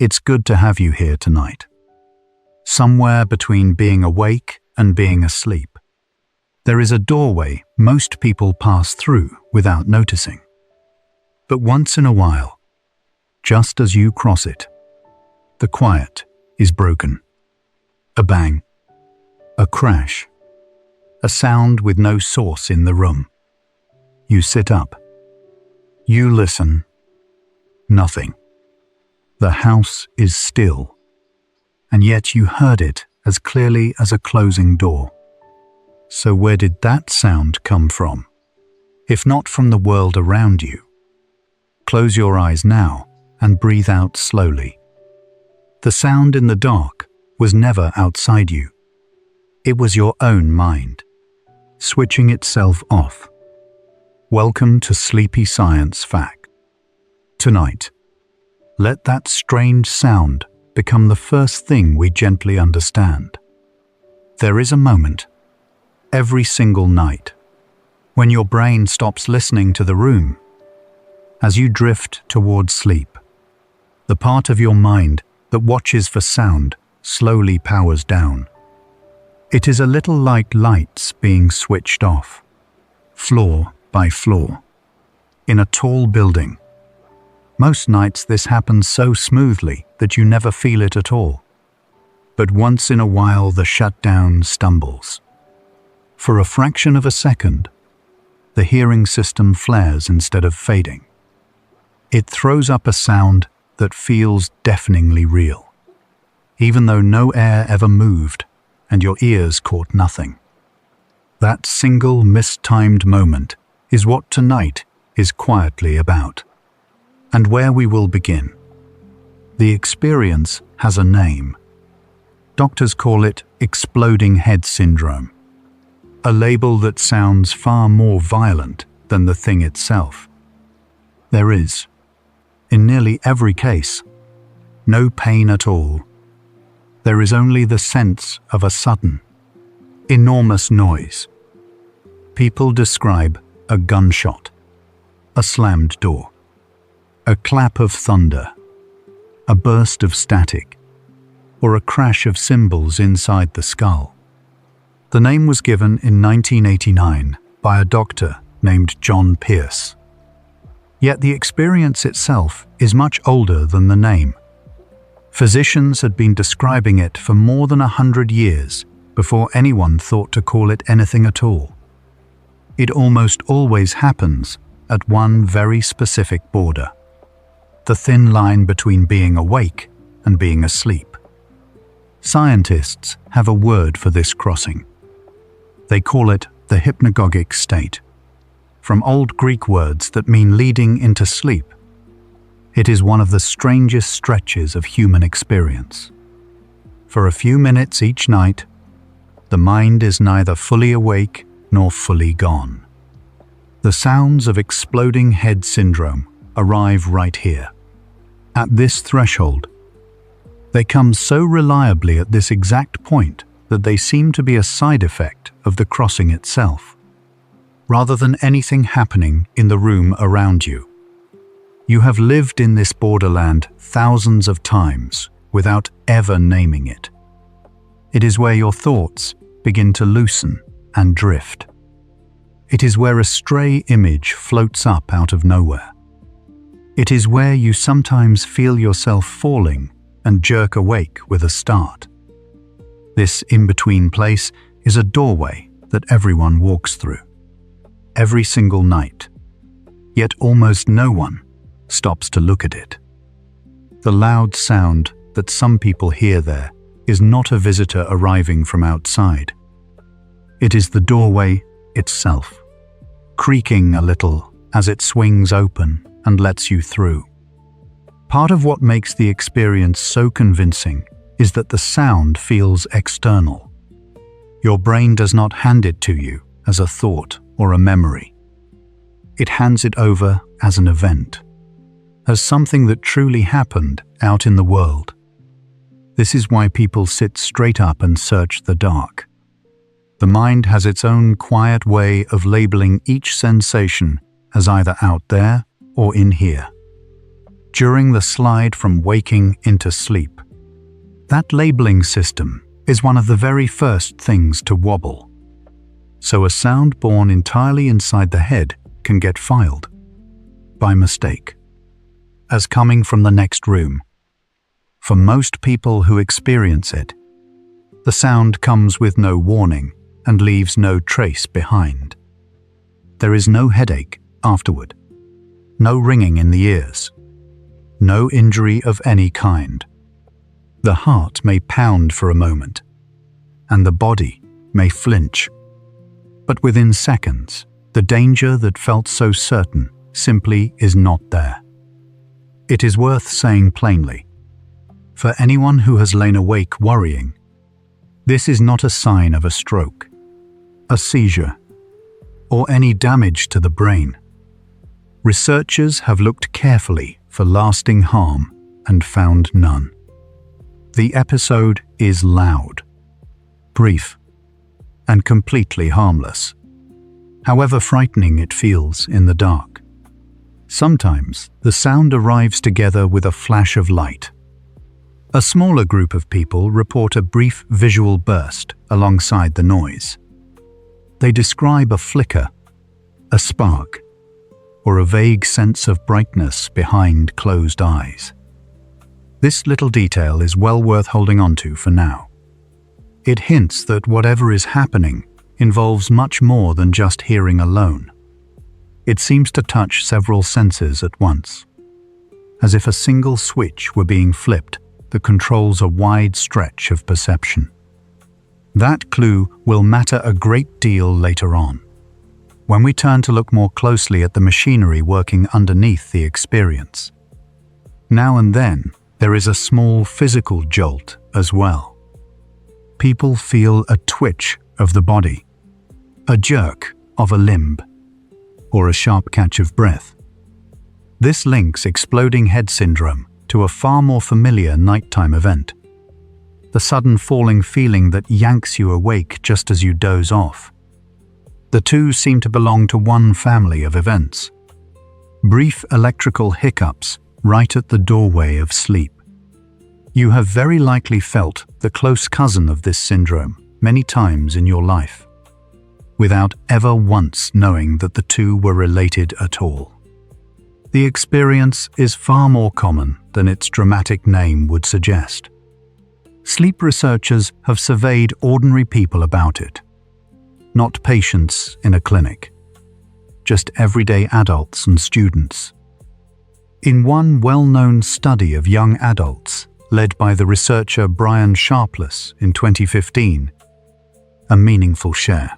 It's good to have you here tonight. Somewhere between being awake and being asleep, there is a doorway most people pass through without noticing. But once in a while, just as you cross it, the quiet is broken. A bang, a crash, a sound with no source in the room. You sit up. You listen. Nothing. The house is still, and yet you heard it as clearly as a closing door. So where did that sound come from? If not from the world around you. Close your eyes now and breathe out slowly. The sound in the dark was never outside you. It was your own mind, switching itself off. Welcome to Sleepy Science Fact. Tonight, let that strange sound become the first thing we gently understand. There is a moment, every single night, when your brain stops listening to the room. As you drift towards sleep, the part of your mind that watches for sound slowly powers down. It is a little like lights being switched off, floor by floor, in a tall building. Most nights this happens so smoothly that you never feel it at all. But once in a while the shutdown stumbles. For a fraction of a second, the hearing system flares instead of fading. It throws up a sound that feels deafeningly real, even though no air ever moved and your ears caught nothing. That single mistimed moment is what tonight is quietly about, and where we will begin. The experience has a name. Doctors call it exploding head syndrome, a label that sounds far more violent than the thing itself. There is, in nearly every case, no pain at all. There is only the sense of a sudden, enormous noise. People describe a gunshot, a slammed door, a clap of thunder, a burst of static, or a crash of cymbals inside the skull. The name was given in 1989 by a doctor named John Pierce. Yet the experience itself is much older than the name. Physicians had been describing it for more than 100 years before anyone thought to call it anything at all. It almost always happens at one very specific border, the thin line between being awake and being asleep. Scientists have a word for this crossing. They call it the hypnagogic state, from old Greek words that mean leading into sleep. It is one of the strangest stretches of human experience. For a few minutes each night, the mind is neither fully awake nor fully gone. The sounds of exploding head syndrome arrive right here, at this threshold. They come so reliably at this exact point that they seem to be a side effect of the crossing itself, rather than anything happening in the room around you. You have lived in this borderland thousands of times without ever naming it. It is where your thoughts begin to loosen and drift. It is where a stray image floats up out of nowhere. It is where you sometimes feel yourself falling and jerk awake with a start. This in-between place is a doorway that everyone walks through, every single night, yet almost no one stops to look at it. The loud sound that some people hear there is not a visitor arriving from outside. It is the doorway itself, creaking a little as it swings open and lets you through. Part of what makes the experience so convincing is that the sound feels external. Your brain does not hand it to you as a thought or a memory. It hands it over as an event, as something that truly happened out in the world. This is why people sit straight up and search the dark. The mind has its own quiet way of labeling each sensation as either out there or in here. during the slide from waking into sleep. That labeling system is one of the very first things to wobble. So a sound born entirely inside the head can get filed, by mistake, as coming from the next room. For most people who experience it, the sound comes with no warning and leaves no trace behind. There is no headache afterward, no ringing in the ears, no injury of any kind. The heart may pound for a moment, and the body may flinch. But within seconds, the danger that felt so certain simply is not there. It is worth saying plainly, for anyone who has lain awake worrying, this is not a sign of a stroke, a seizure, or any damage to the brain. Researchers have looked carefully for lasting harm and found none. The episode is loud, brief, and completely harmless, however frightening it feels in the dark. Sometimes the sound arrives together with a flash of light. A smaller group of people report a brief visual burst alongside the noise. They describe a flicker, a spark, or a vague sense of brightness behind closed eyes. This little detail is well worth holding on to for now. It hints that whatever is happening involves much more than just hearing alone. It seems to touch several senses at once, as if a single switch were being flipped that controls a wide stretch of perception. That clue will matter a great deal later on, when we turn to look more closely at the machinery working underneath the experience. Now and then, there is a small physical jolt as well. People feel a twitch of the body, a jerk of a limb, or a sharp catch of breath. This links exploding head syndrome to a far more familiar nighttime event, the sudden falling feeling that yanks you awake just as you doze off. The two seem to belong to one family of events. Brief electrical hiccups right at the doorway of sleep. You have very likely felt the close cousin of this syndrome many times in your life, without ever once knowing that the two were related at all. The experience is far more common than its dramatic name would suggest. Sleep researchers have surveyed ordinary people about it, not patients in a clinic, just everyday adults and students. In one well-known study of young adults, led by the researcher Brian Sharpless in 2015, a meaningful share,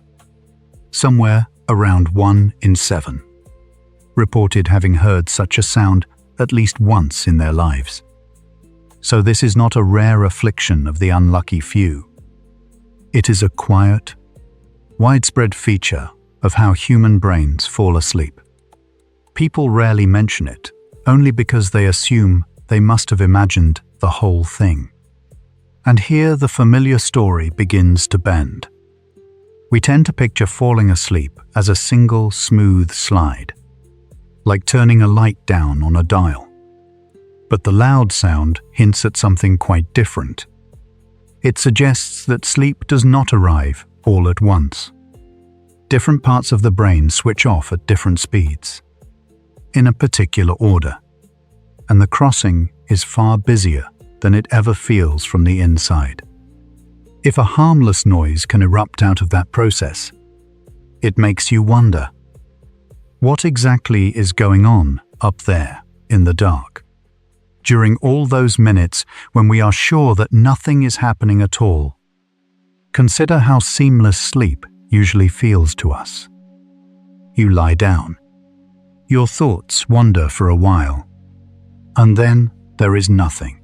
somewhere around 1 in 7, reported having heard such a sound at least once in their lives. So this is not a rare affliction of the unlucky few. It is a quiet, widespread feature of how human brains fall asleep. People rarely mention it, only because they assume they must have imagined the whole thing. And here the familiar story begins to bend. We tend to picture falling asleep as a single smooth slide, like turning a light down on a dial. But the loud sound hints at something quite different. It suggests that sleep does not arrive all at once. Different parts of the brain switch off at different speeds, in a particular order, and the crossing is far busier than it ever feels from the inside. If a harmless noise can erupt out of that process, it makes you wonder, what exactly is going on up there in the dark? During all those minutes when we are sure that nothing is happening at all, consider how seamless sleep usually feels to us. You lie down. Your thoughts wander for a while, and then there is nothing.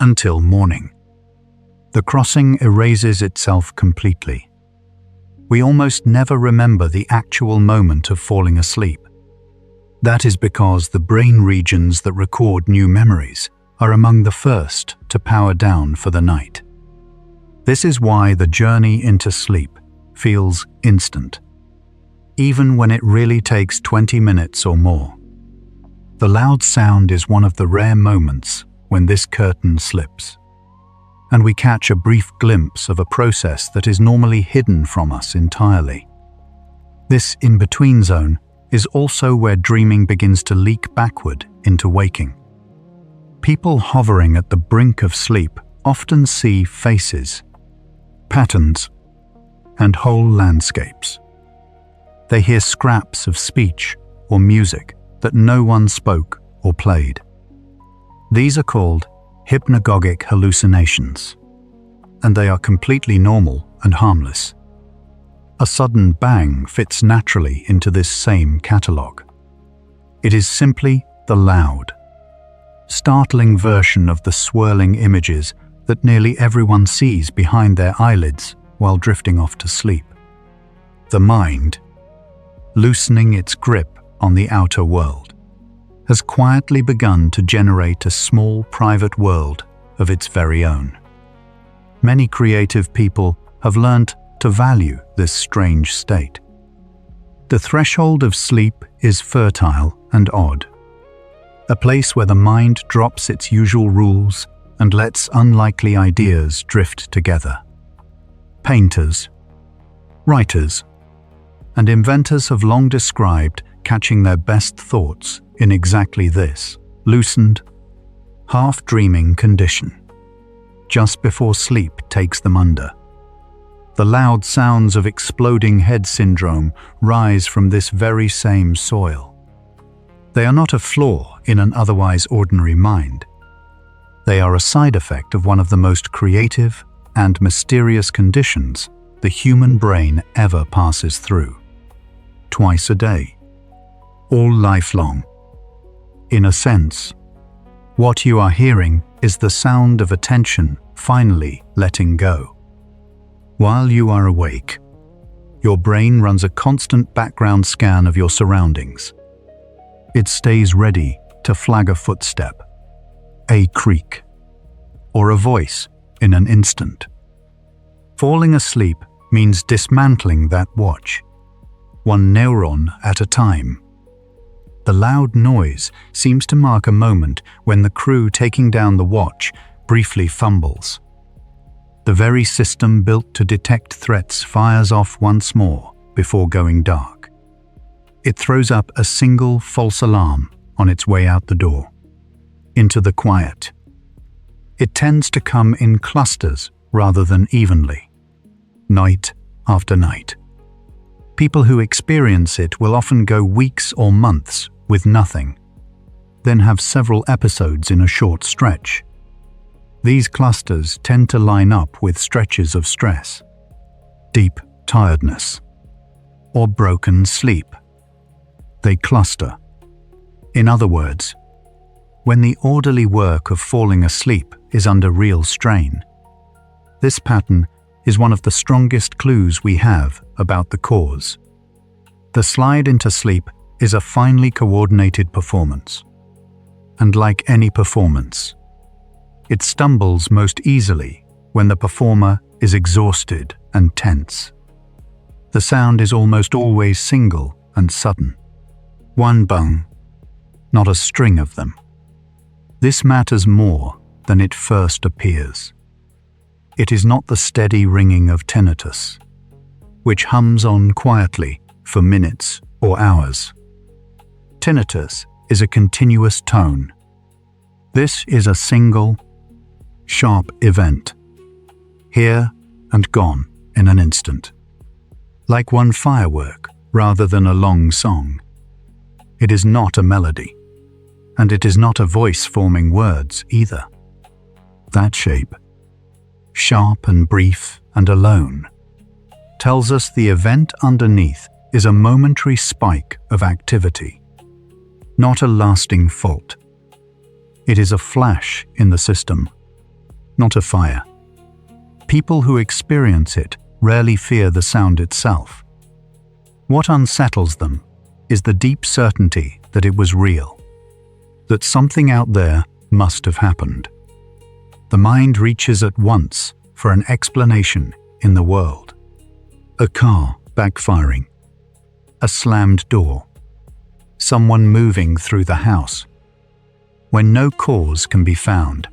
Until morning. The crossing erases itself completely. We almost never remember the actual moment of falling asleep. That is because the brain regions that record new memories are among the first to power down for the night. This is why the journey into sleep feels instant, even when it really takes 20 minutes or more. The loud sound is one of the rare moments when this curtain slips, and we catch a brief glimpse of a process that is normally hidden from us entirely. This in-between zone is also where dreaming begins to leak backward into waking. People hovering at the brink of sleep often see faces, patterns, and whole landscapes. They hear scraps of speech or music that no one spoke or played. These are called hypnagogic hallucinations, and they are completely normal and harmless. A sudden bang fits naturally into this same catalogue. It is simply the loud, startling version of the swirling images that nearly everyone sees behind their eyelids while drifting off to sleep. The mind, loosening its grip on the outer world, has quietly begun to generate a small private world of its very own. Many creative people have learnt to value this strange state. The threshold of sleep is fertile and odd, a place where the mind drops its usual rules and lets unlikely ideas drift together. Painters, writers, and inventors have long described catching their best thoughts in exactly this loosened, half-dreaming condition, just before sleep takes them under. The loud sounds of exploding head syndrome rise from this very same soil. They are not a flaw in an otherwise ordinary mind. They are a side effect of one of the most creative and mysterious conditions the human brain ever passes through. Twice a day, all lifelong. In a sense, what you are hearing is the sound of attention finally letting go. While you are awake, your brain runs a constant background scan of your surroundings. It stays ready to flag a footstep, a creak, or a voice in an instant. Falling asleep means dismantling that watch, one neuron at a time. The loud noise seems to mark a moment when the crew taking down the watch briefly fumbles. The very system built to detect threats fires off once more before going dark. It throws up a single false alarm on its way out the door, into the quiet. It tends to come in clusters rather than evenly, night after night. People who experience it will often go weeks or months with nothing, then have several episodes in a short stretch. These clusters tend to line up with stretches of stress, deep tiredness, or broken sleep. They cluster. In other words, when the orderly work of falling asleep is under real strain, this pattern is one of the strongest clues we have about the cause. The slide into sleep is a finely coordinated performance. And like any performance, it stumbles most easily when the performer is exhausted and tense. The sound is almost always single and sudden. One bung, not a string of them. This matters more than it first appears. It is not the steady ringing of tinnitus, which hums on quietly for minutes or hours. Tinnitus is a continuous tone. This is a single, sharp event, here and gone in an instant, like one firework rather than a long song. It is not a melody, and it is not a voice forming words either. That shape, sharp and brief and alone, tells us the event underneath is a momentary spike of activity, not a lasting fault. It is a flash in the system, not a fire. People who experience it rarely fear the sound itself. What unsettles them is the deep certainty that it was real, that something out there must have happened. The mind reaches at once for an explanation in the world. A car backfiring, a slammed door, someone moving through the house when no cause can be found,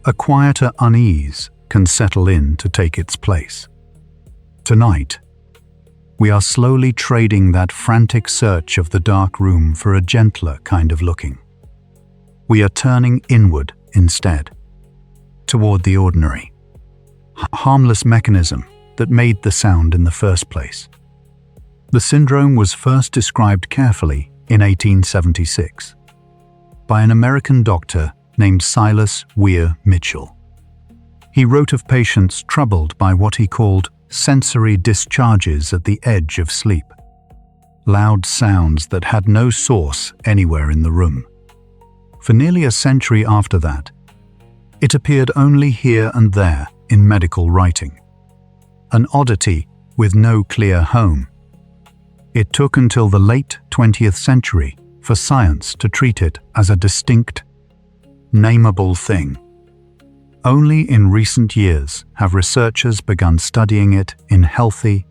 a quieter unease can settle in to take its place. Tonight, we are slowly trading that frantic search of the dark room for a gentler kind of looking. We are turning inward instead, toward the ordinary, harmless mechanism that made the sound in the first place. The syndrome was first described carefully in 1876 by an American doctor named Silas Weir Mitchell. He wrote of patients troubled by what he called sensory discharges at the edge of sleep, loud sounds that had no source anywhere in the room. For nearly a century after that, it appeared only here and there in medical writing, an oddity with no clear home. It took until the late 20th century for science to treat it as a distinct, nameable thing. Only in recent years have researchers begun studying it in healthy,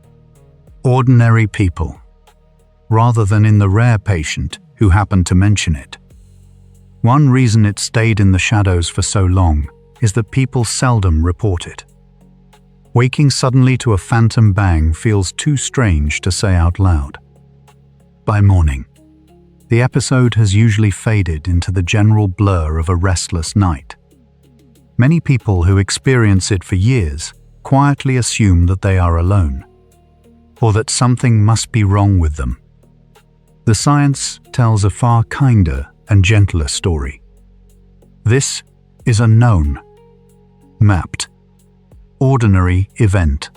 ordinary people, rather than in the rare patient who happened to mention it. One reason it stayed in the shadows for so long is that people seldom report it. Waking suddenly to a phantom bang feels too strange to say out loud. By morning, the episode has usually faded into the general blur of a restless night. Many people who experience it for years quietly assume that they are alone, or that something must be wrong with them. The science tells a far kinder and gentler story. This is a known, mapped, ordinary event,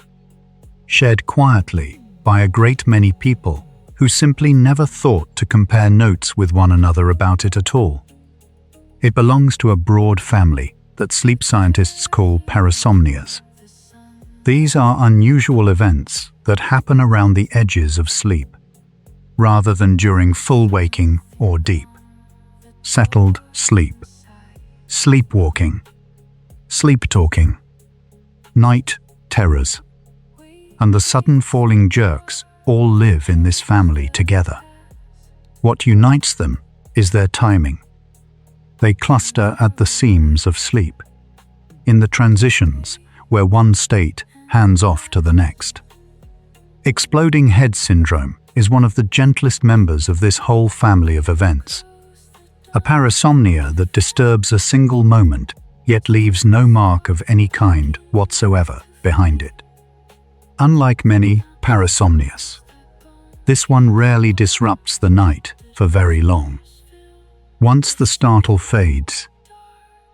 shared quietly by a great many people who simply never thought to compare notes with one another about it at all. It belongs to a broad family that sleep scientists call parasomnias. These are unusual events that happen around the edges of sleep, rather than during full waking or deep, settled sleep, sleepwalking, sleep talking, night terrors, and the sudden falling jerks all live in this family together. What unites them is their timing. They cluster at the seams of sleep, in the transitions where one state hands off to the next. Exploding head syndrome is one of the gentlest members of this whole family of events. A parasomnia that disturbs a single moment yet leaves no mark of any kind whatsoever behind it. Unlike many parasomnias, this one rarely disrupts the night for very long. Once the startle fades,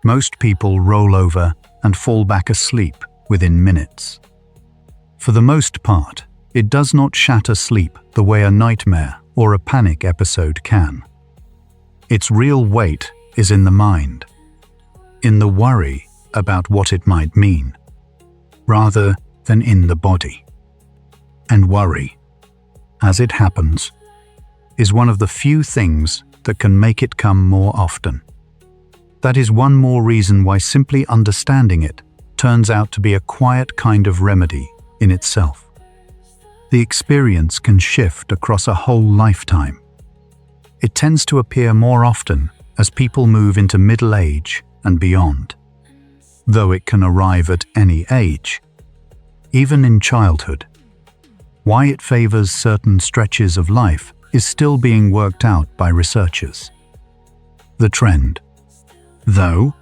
most people roll over and fall back asleep within minutes. For the most part, it does not shatter sleep the way a nightmare or a panic episode can. Its real weight is in the mind, in the worry about what it might mean, rather than in the body. And worry, as it happens, is one of the few things that can make it come more often. That is one more reason why simply understanding it turns out to be a quiet kind of remedy in itself. The experience can shift across a whole lifetime. It tends to appear more often as people move into middle age and beyond, though it can arrive at any age, even in childhood. Why it favors certain stretches of life is still being worked out by researchers. The trend, though,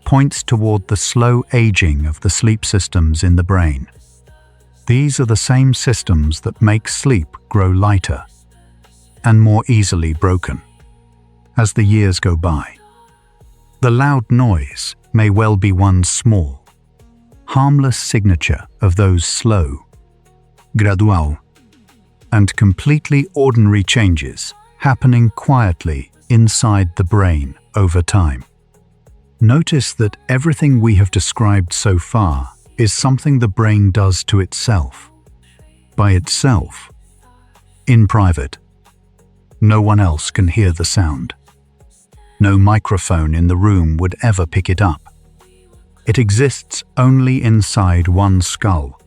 points toward the slow aging of the sleep systems in the brain. These are the same systems that make sleep grow lighter and more easily broken as the years go by. The loud noise may well be one small, harmless signature of those slow, gradual, and completely ordinary changes happening quietly inside the brain over time. Notice that everything we have described so far is something the brain does to itself, by itself, in private. No one else can hear the sound. No microphone in the room would ever pick it up. It exists only inside one skull,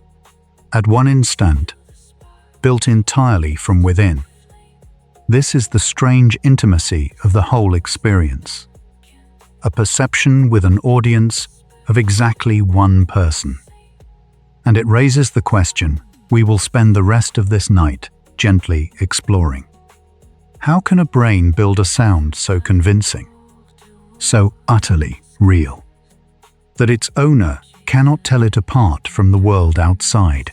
at one instant, built entirely from within. This is the strange intimacy of the whole experience. a perception with an audience of exactly one person. And it raises the question we will spend the rest of this night gently exploring. How can a brain build a sound so convincing, so utterly real, that its owner cannot tell it apart from the world outside?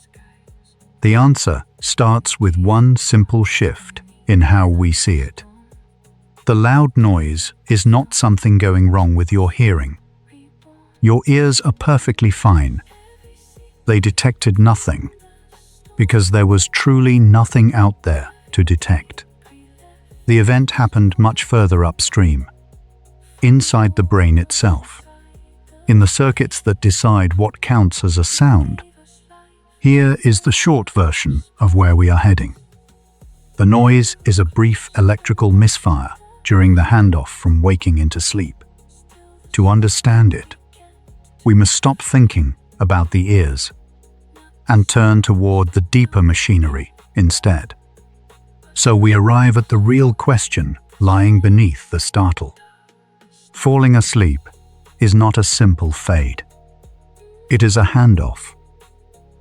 The answer starts with one simple shift in how we see it. The loud noise is not something going wrong with your hearing. Your ears are perfectly fine. They detected nothing because there was truly nothing out there to detect. The event happened much further upstream, inside the brain itself, in the circuits that decide what counts as a sound. Here is the short version of where we are heading. The noise is a brief electrical misfire during the handoff from waking into sleep. To understand it, we must stop thinking about the ears and turn toward the deeper machinery instead. So we arrive at the real question lying beneath the startle. Falling asleep is not a simple fade. It is a handoff,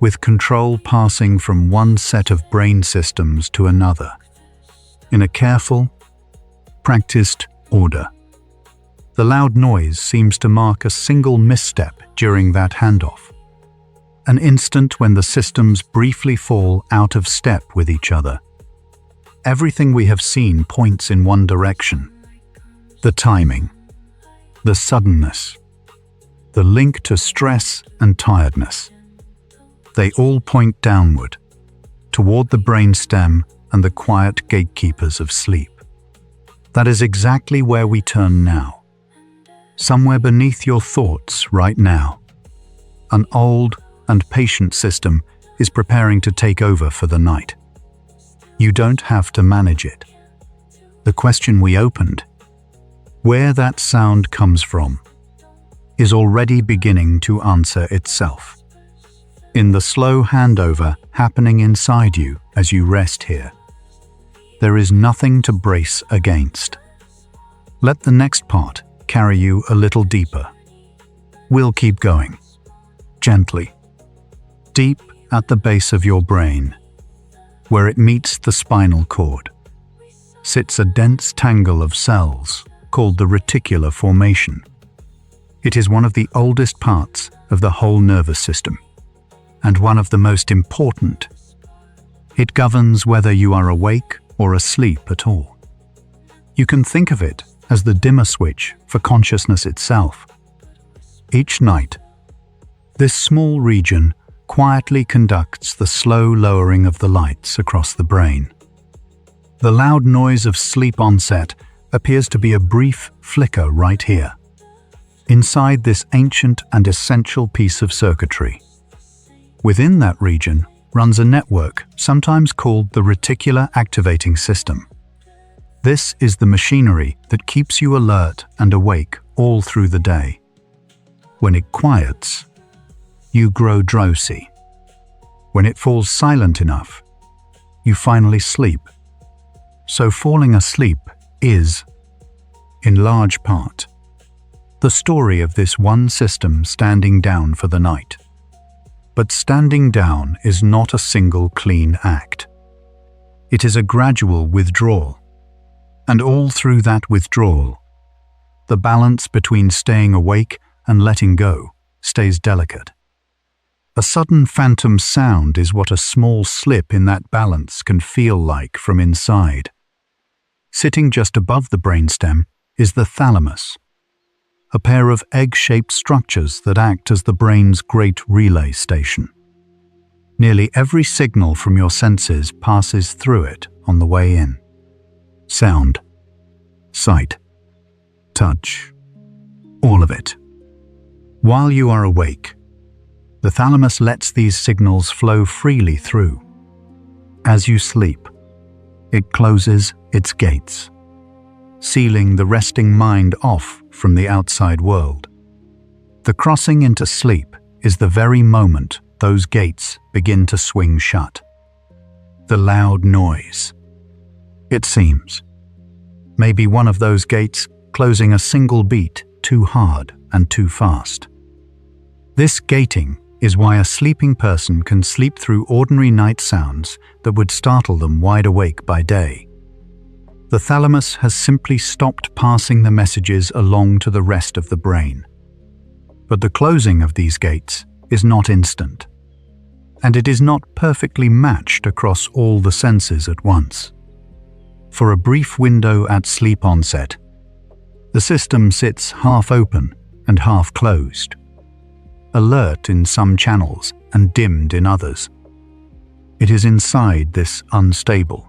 with control passing from one set of brain systems to another, in a careful, practiced order. The loud noise seems to mark a single misstep during that handoff, an instant when the systems briefly fall out of step with each other. Everything we have seen points in one direction. The timing, the suddenness, the link to stress and tiredness. They all point downward, toward the brainstem and the quiet gatekeepers of sleep. That is exactly where we turn now. Somewhere beneath your thoughts right now, an old and patient system is preparing to take over for the night. You don't have to manage it. The question we opened, where that sound comes from, is already beginning to answer itself. In the slow handover happening inside you as you rest here, there is nothing to brace against. Let the next part carry you a little deeper. We'll keep going, gently, deep at the base of your brain, where it meets the spinal cord, sits a dense tangle of cells called the reticular formation. It is one of the oldest parts of the whole nervous system, and one of the most important. It governs whether you are awake or asleep at all. You can think of it as the dimmer switch for consciousness itself. Each night, this small region quietly conducts the slow lowering of the lights across the brain. The loud noise of sleep onset appears to be a brief flicker right here, inside this ancient and essential piece of circuitry. Within that region runs a network sometimes called the reticular activating system. This is the machinery that keeps you alert and awake all through the day. When it quiets, you grow drowsy. When it falls silent enough, you finally sleep. So falling asleep is, in large part, the story of this one system standing down for the night. But standing down is not a single clean act. It is a gradual withdrawal. And all through that withdrawal, the balance between staying awake and letting go stays delicate. A sudden phantom sound is what a small slip in that balance can feel like from inside. Sitting just above the brainstem is the thalamus, a pair of egg-shaped structures that act as the brain's great relay station. Nearly every signal from your senses passes through it on the way in. Sound, sight, touch, all of it. While you are awake, the thalamus lets these signals flow freely through. As you sleep, it closes its gates, sealing the resting mind off from the outside world. The crossing into sleep is the very moment those gates begin to swing shut. The loud noise, it seems, may be one of those gates closing a single beat too hard and too fast. This gating is why a sleeping person can sleep through ordinary night sounds that would startle them wide awake by day. The thalamus has simply stopped passing the messages along to the rest of the brain. But the closing of these gates is not instant, and it is not perfectly matched across all the senses at once. For a brief window at sleep onset, the system sits half open and half closed, alert in some channels and dimmed in others. It is inside this unstable,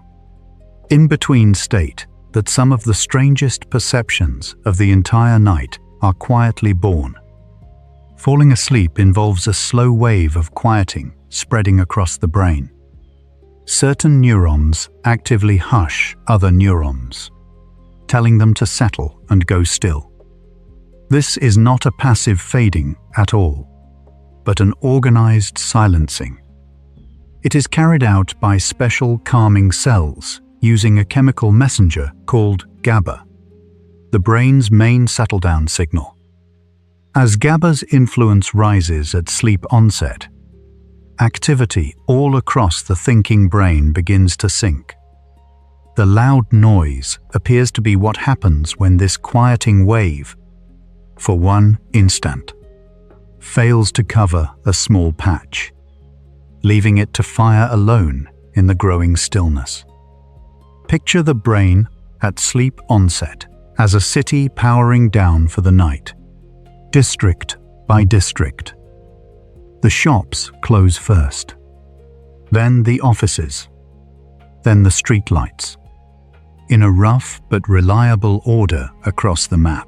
in-between state that some of the strangest perceptions of the entire night are quietly born. Falling asleep involves a slow wave of quieting spreading across the brain. Certain neurons actively hush other neurons, telling them to settle and go still. This is not a passive fading at all, but an organized silencing. It is carried out by special calming cells using a chemical messenger called GABA, the brain's main settle-down signal. As GABA's influence rises at sleep onset, activity all across the thinking brain begins to sink. The loud noise appears to be what happens when this quieting wave, for one instant, fails to cover a small patch, leaving it to fire alone in the growing stillness. Picture the brain at sleep onset as a city powering down for the night, district by district. The shops close first, then the offices, then the streetlights, in a rough but reliable order across the map.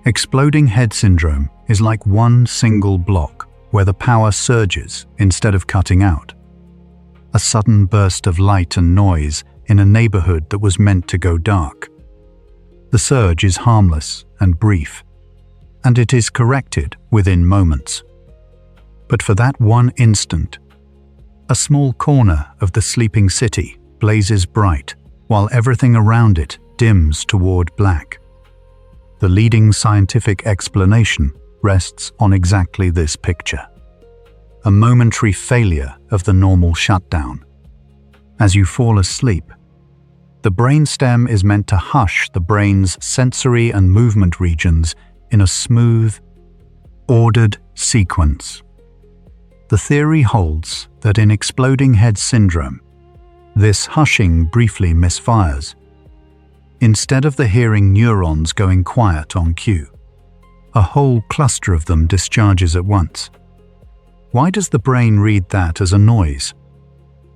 Exploding head syndrome is like one single block where the power surges instead of cutting out. A sudden burst of light and noise in a neighborhood that was meant to go dark. The surge is harmless and brief, and it is corrected within moments. But for that one instant, a small corner of the sleeping city blazes bright while everything around it dims toward black. The leading scientific explanation rests on exactly this picture: a momentary failure of the normal shutdown. As you fall asleep, the brainstem is meant to hush the brain's sensory and movement regions in a smooth, ordered sequence. The theory holds that in exploding head syndrome, this hushing briefly misfires. Instead of the hearing neurons going quiet on cue, a whole cluster of them discharges at once. Why does the brain read that as a noise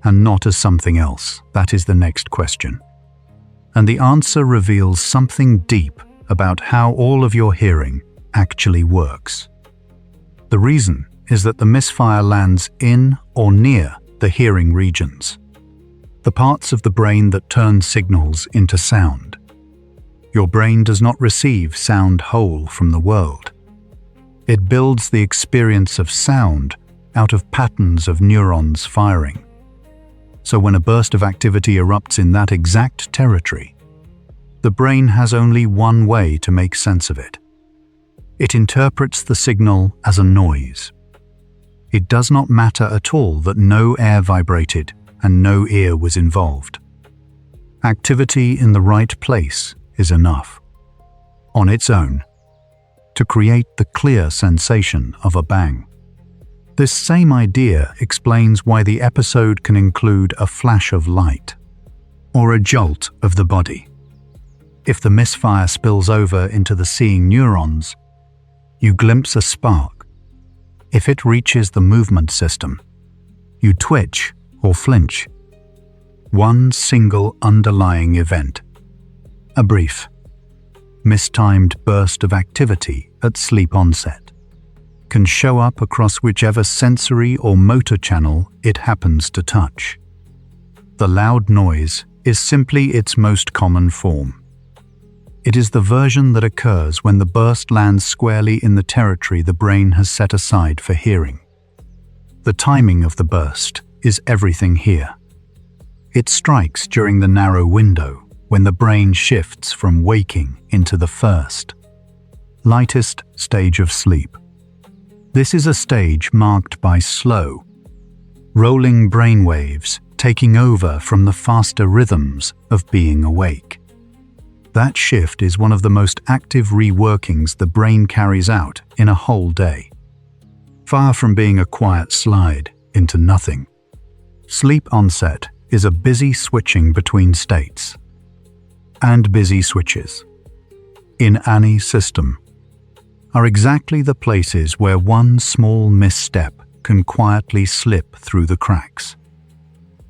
and not as something else? That is the next question. And the answer reveals something deep about how all of your hearing actually works. The reason is that the misfire lands in or near the hearing regions, the parts of the brain that turn signals into sound. Your brain does not receive sound whole from the world. It builds the experience of sound out of patterns of neurons firing. So when a burst of activity erupts in that exact territory, the brain has only one way to make sense of it. It interprets the signal as a noise. It does not matter at all that no air vibrated and no ear was involved. Activity in the right place is enough, on its own, to create the clear sensation of a bang. This same idea explains why the episode can include a flash of light or a jolt of the body. If the misfire spills over into the seeing neurons, you glimpse a spark. If it reaches the movement system, you twitch or flinch. One single underlying event, a brief, mistimed burst of activity at sleep onset, can show up across whichever sensory or motor channel it happens to touch. The loud noise is simply its most common form. It is the version that occurs when the burst lands squarely in the territory the brain has set aside for hearing. The timing of the burst is everything here. It strikes during the narrow window when the brain shifts from waking into the first. lightest stage of sleep. This is a stage marked by slow, rolling brainwaves taking over from the faster rhythms of being awake. That shift is one of the most active reworkings the brain carries out in a whole day. Far from being a quiet slide into nothing, sleep onset is a busy switching between states. And busy switches, in any system, are exactly the places where one small misstep can quietly slip through the cracks.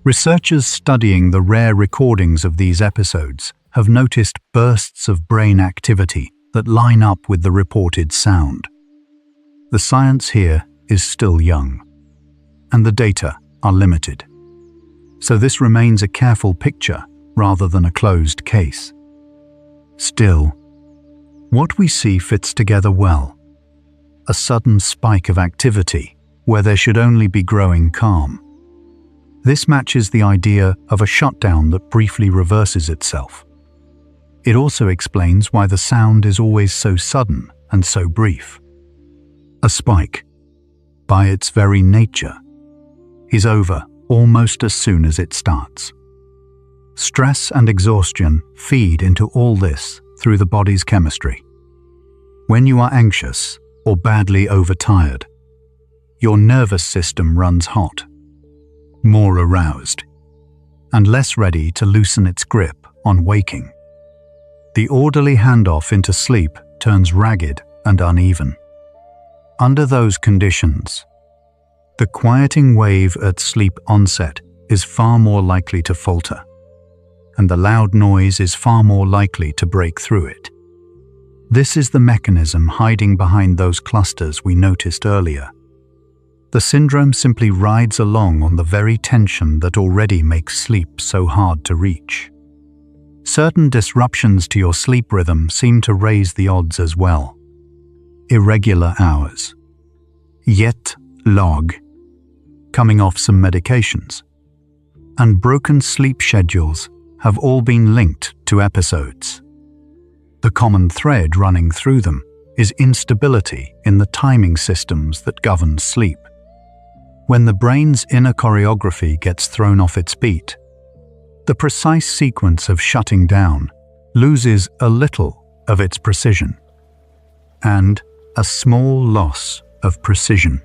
Researchers studying the rare recordings of these episodes have noticed bursts of brain activity that line up with the reported sound. The science here is still young, and the data are limited. So this remains a careful picture rather than a closed case. Still, what we see fits together well. A sudden spike of activity where there should only be growing calm. This matches the idea of a shutdown that briefly reverses itself. It also explains why the sound is always so sudden and so brief. A spike, by its very nature, is over almost as soon as it starts. Stress and exhaustion feed into all this through the body's chemistry. When you are anxious or badly overtired, your nervous system runs hot, more aroused, and less ready to loosen its grip on waking. The orderly handoff into sleep turns ragged and uneven. Under those conditions, the quieting wave at sleep onset is far more likely to falter, and the loud noise is far more likely to break through it. This is the mechanism hiding behind those clusters we noticed earlier. The syndrome simply rides along on the very tension that already makes sleep so hard to reach. Certain disruptions to your sleep rhythm seem to raise the odds as well. Irregular hours, jet lag, coming off some medications, and broken sleep schedules have all been linked to episodes. The common thread running through them is instability in the timing systems that govern sleep. When the brain's inner choreography gets thrown off its beat, the precise sequence of shutting down loses a little of its precision, and a small loss of precision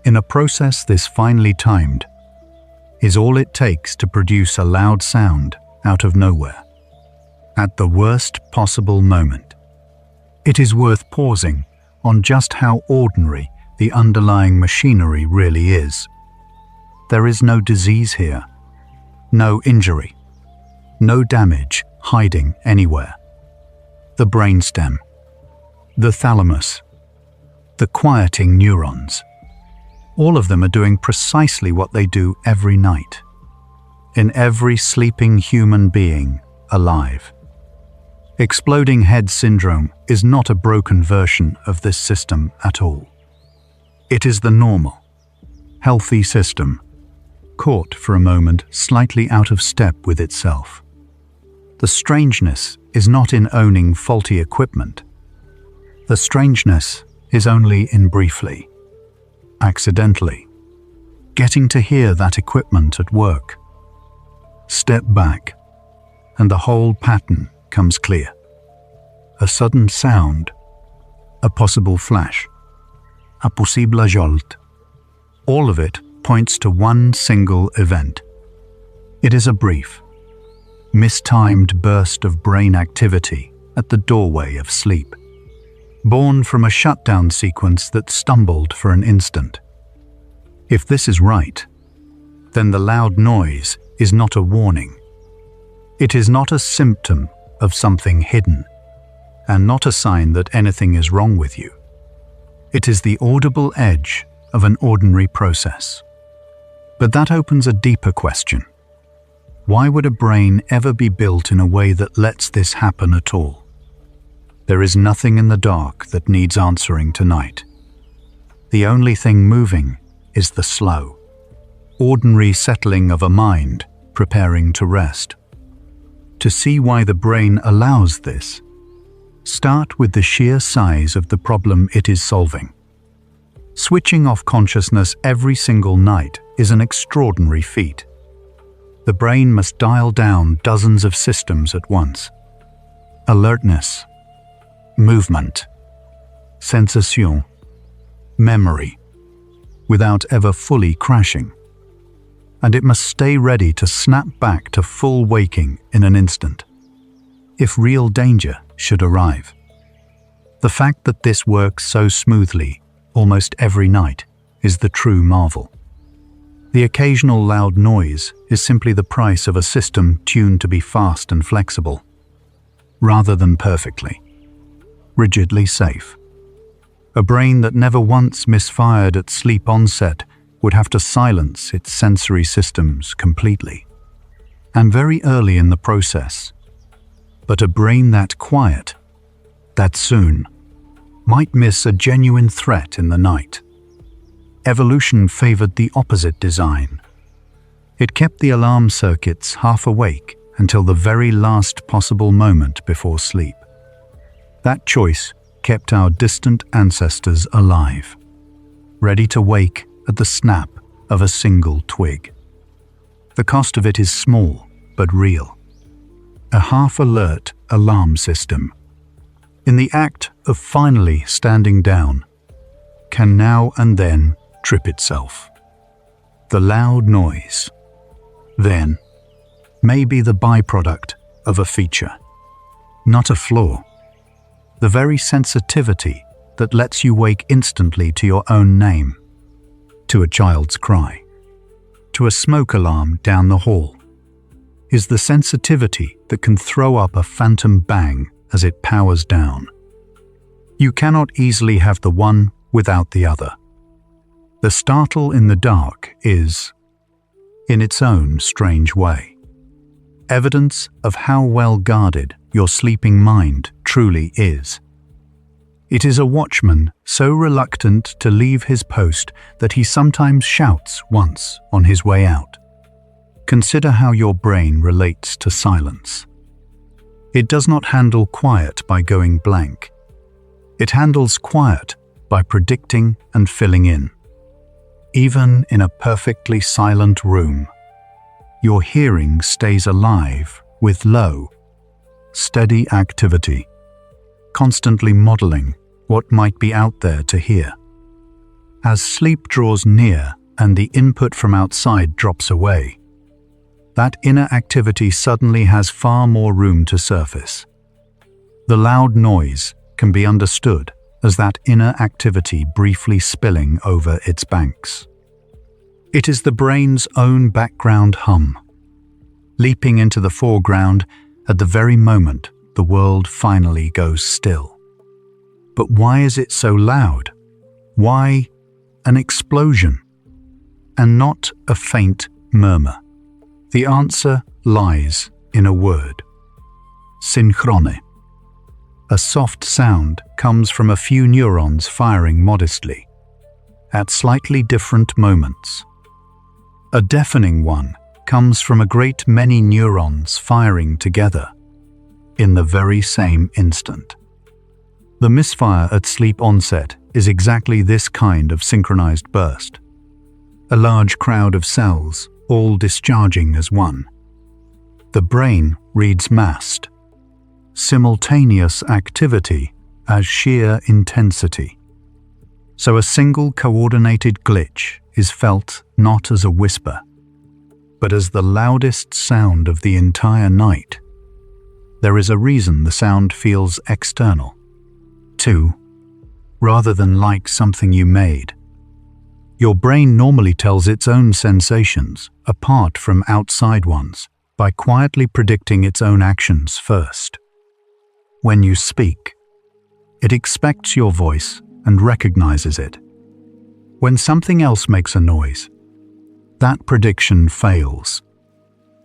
in a process this finely timed is all it takes to produce a loud sound out of nowhere, at the worst possible moment. It is worth pausing on just how ordinary the underlying machinery really is. There is no disease here, no injury, no damage hiding anywhere. The brainstem, the thalamus, the quieting neurons, all of them are doing precisely what they do every night, in every sleeping human being alive. Exploding head syndrome is not a broken version of this system at all. It is the normal, healthy system, caught for a moment slightly out of step with itself. The strangeness is not in owning faulty equipment. The strangeness is only in briefly, accidentally, getting to hear that equipment at work. Step back, and the whole pattern comes clear. A sudden sound, a possible flash, a possible jolt. All of it points to one single event. It is a brief, mistimed burst of brain activity at the doorway of sleep, born from a shutdown sequence that stumbled for an instant. If this is right, then the loud noise is not a warning. It is not a symptom of something hidden, and not a sign that anything is wrong with you. It is the audible edge of an ordinary process. But that opens a deeper question. Why would a brain ever be built in a way that lets this happen at all? There is nothing in the dark that needs answering tonight. The only thing moving is the slow, ordinary settling of a mind preparing to rest. To see why the brain allows this, Start with the sheer size of the problem it is solving. Switching off consciousness every single night is an extraordinary feat. The brain must dial down dozens of systems at once. Alertness, movement, sensation, memory, without ever fully crashing. And it must stay ready to snap back to full waking in an instant, if real danger should arrive. The fact that this works so smoothly almost every night is the true marvel. The occasional loud noise is simply the price of a system tuned to be fast and flexible, rather than perfectly, rigidly safe. A brain that never once misfired at sleep onset would have to silence its sensory systems completely, and very early in the process. But a brain that quiet, that soon, might miss a genuine threat in the night. Evolution favored the opposite design. It kept the alarm circuits half awake until the very last possible moment before sleep. That choice kept our distant ancestors alive, ready to wake at the snap of a single twig. The cost of it is small but real. A half-alert alarm system, in the act of finally standing down, can now and then trip itself. The loud noise, then, may be the byproduct of a feature, not a flaw. The very sensitivity that lets you wake instantly to your own name, to a child's cry, to a smoke alarm down the hall, is the sensitivity that can throw up a phantom bang as it powers down. You cannot easily have the one without the other. The startle in the dark is, in its own strange way, evidence of how well guarded your sleeping mind truly is. It is a watchman so reluctant to leave his post that he sometimes shouts once on his way out. Consider how your brain relates to silence. It does not handle quiet by going blank. It handles quiet by predicting and filling in. Even in a perfectly silent room, your hearing stays alive with low, steady activity, constantly modeling what might be out there to hear. As sleep draws near and the input from outside drops away, that inner activity suddenly has far more room to surface. The loud noise can be understood as that inner activity briefly spilling over its banks. It is the brain's own background hum, leaping into the foreground at the very moment the world finally goes still. But why is it so loud? Why an explosion, and not a faint murmur? The answer lies in a word: synchrone. A soft sound comes from a few neurons firing modestly, at slightly different moments. A deafening one comes from a great many neurons firing together, in the very same instant. The misfire at sleep onset is exactly this kind of synchronized burst. A large crowd of cells, all discharging as one. The brain reads massed, simultaneous activity as sheer intensity. So a single coordinated glitch is felt not as a whisper, but as the loudest sound of the entire night. There is a reason the sound feels external, too, rather than like something you made. Your brain normally tells its own sensations apart from outside ones by quietly predicting its own actions first. When you speak, it expects your voice and recognizes it. When something else makes a noise, that prediction fails,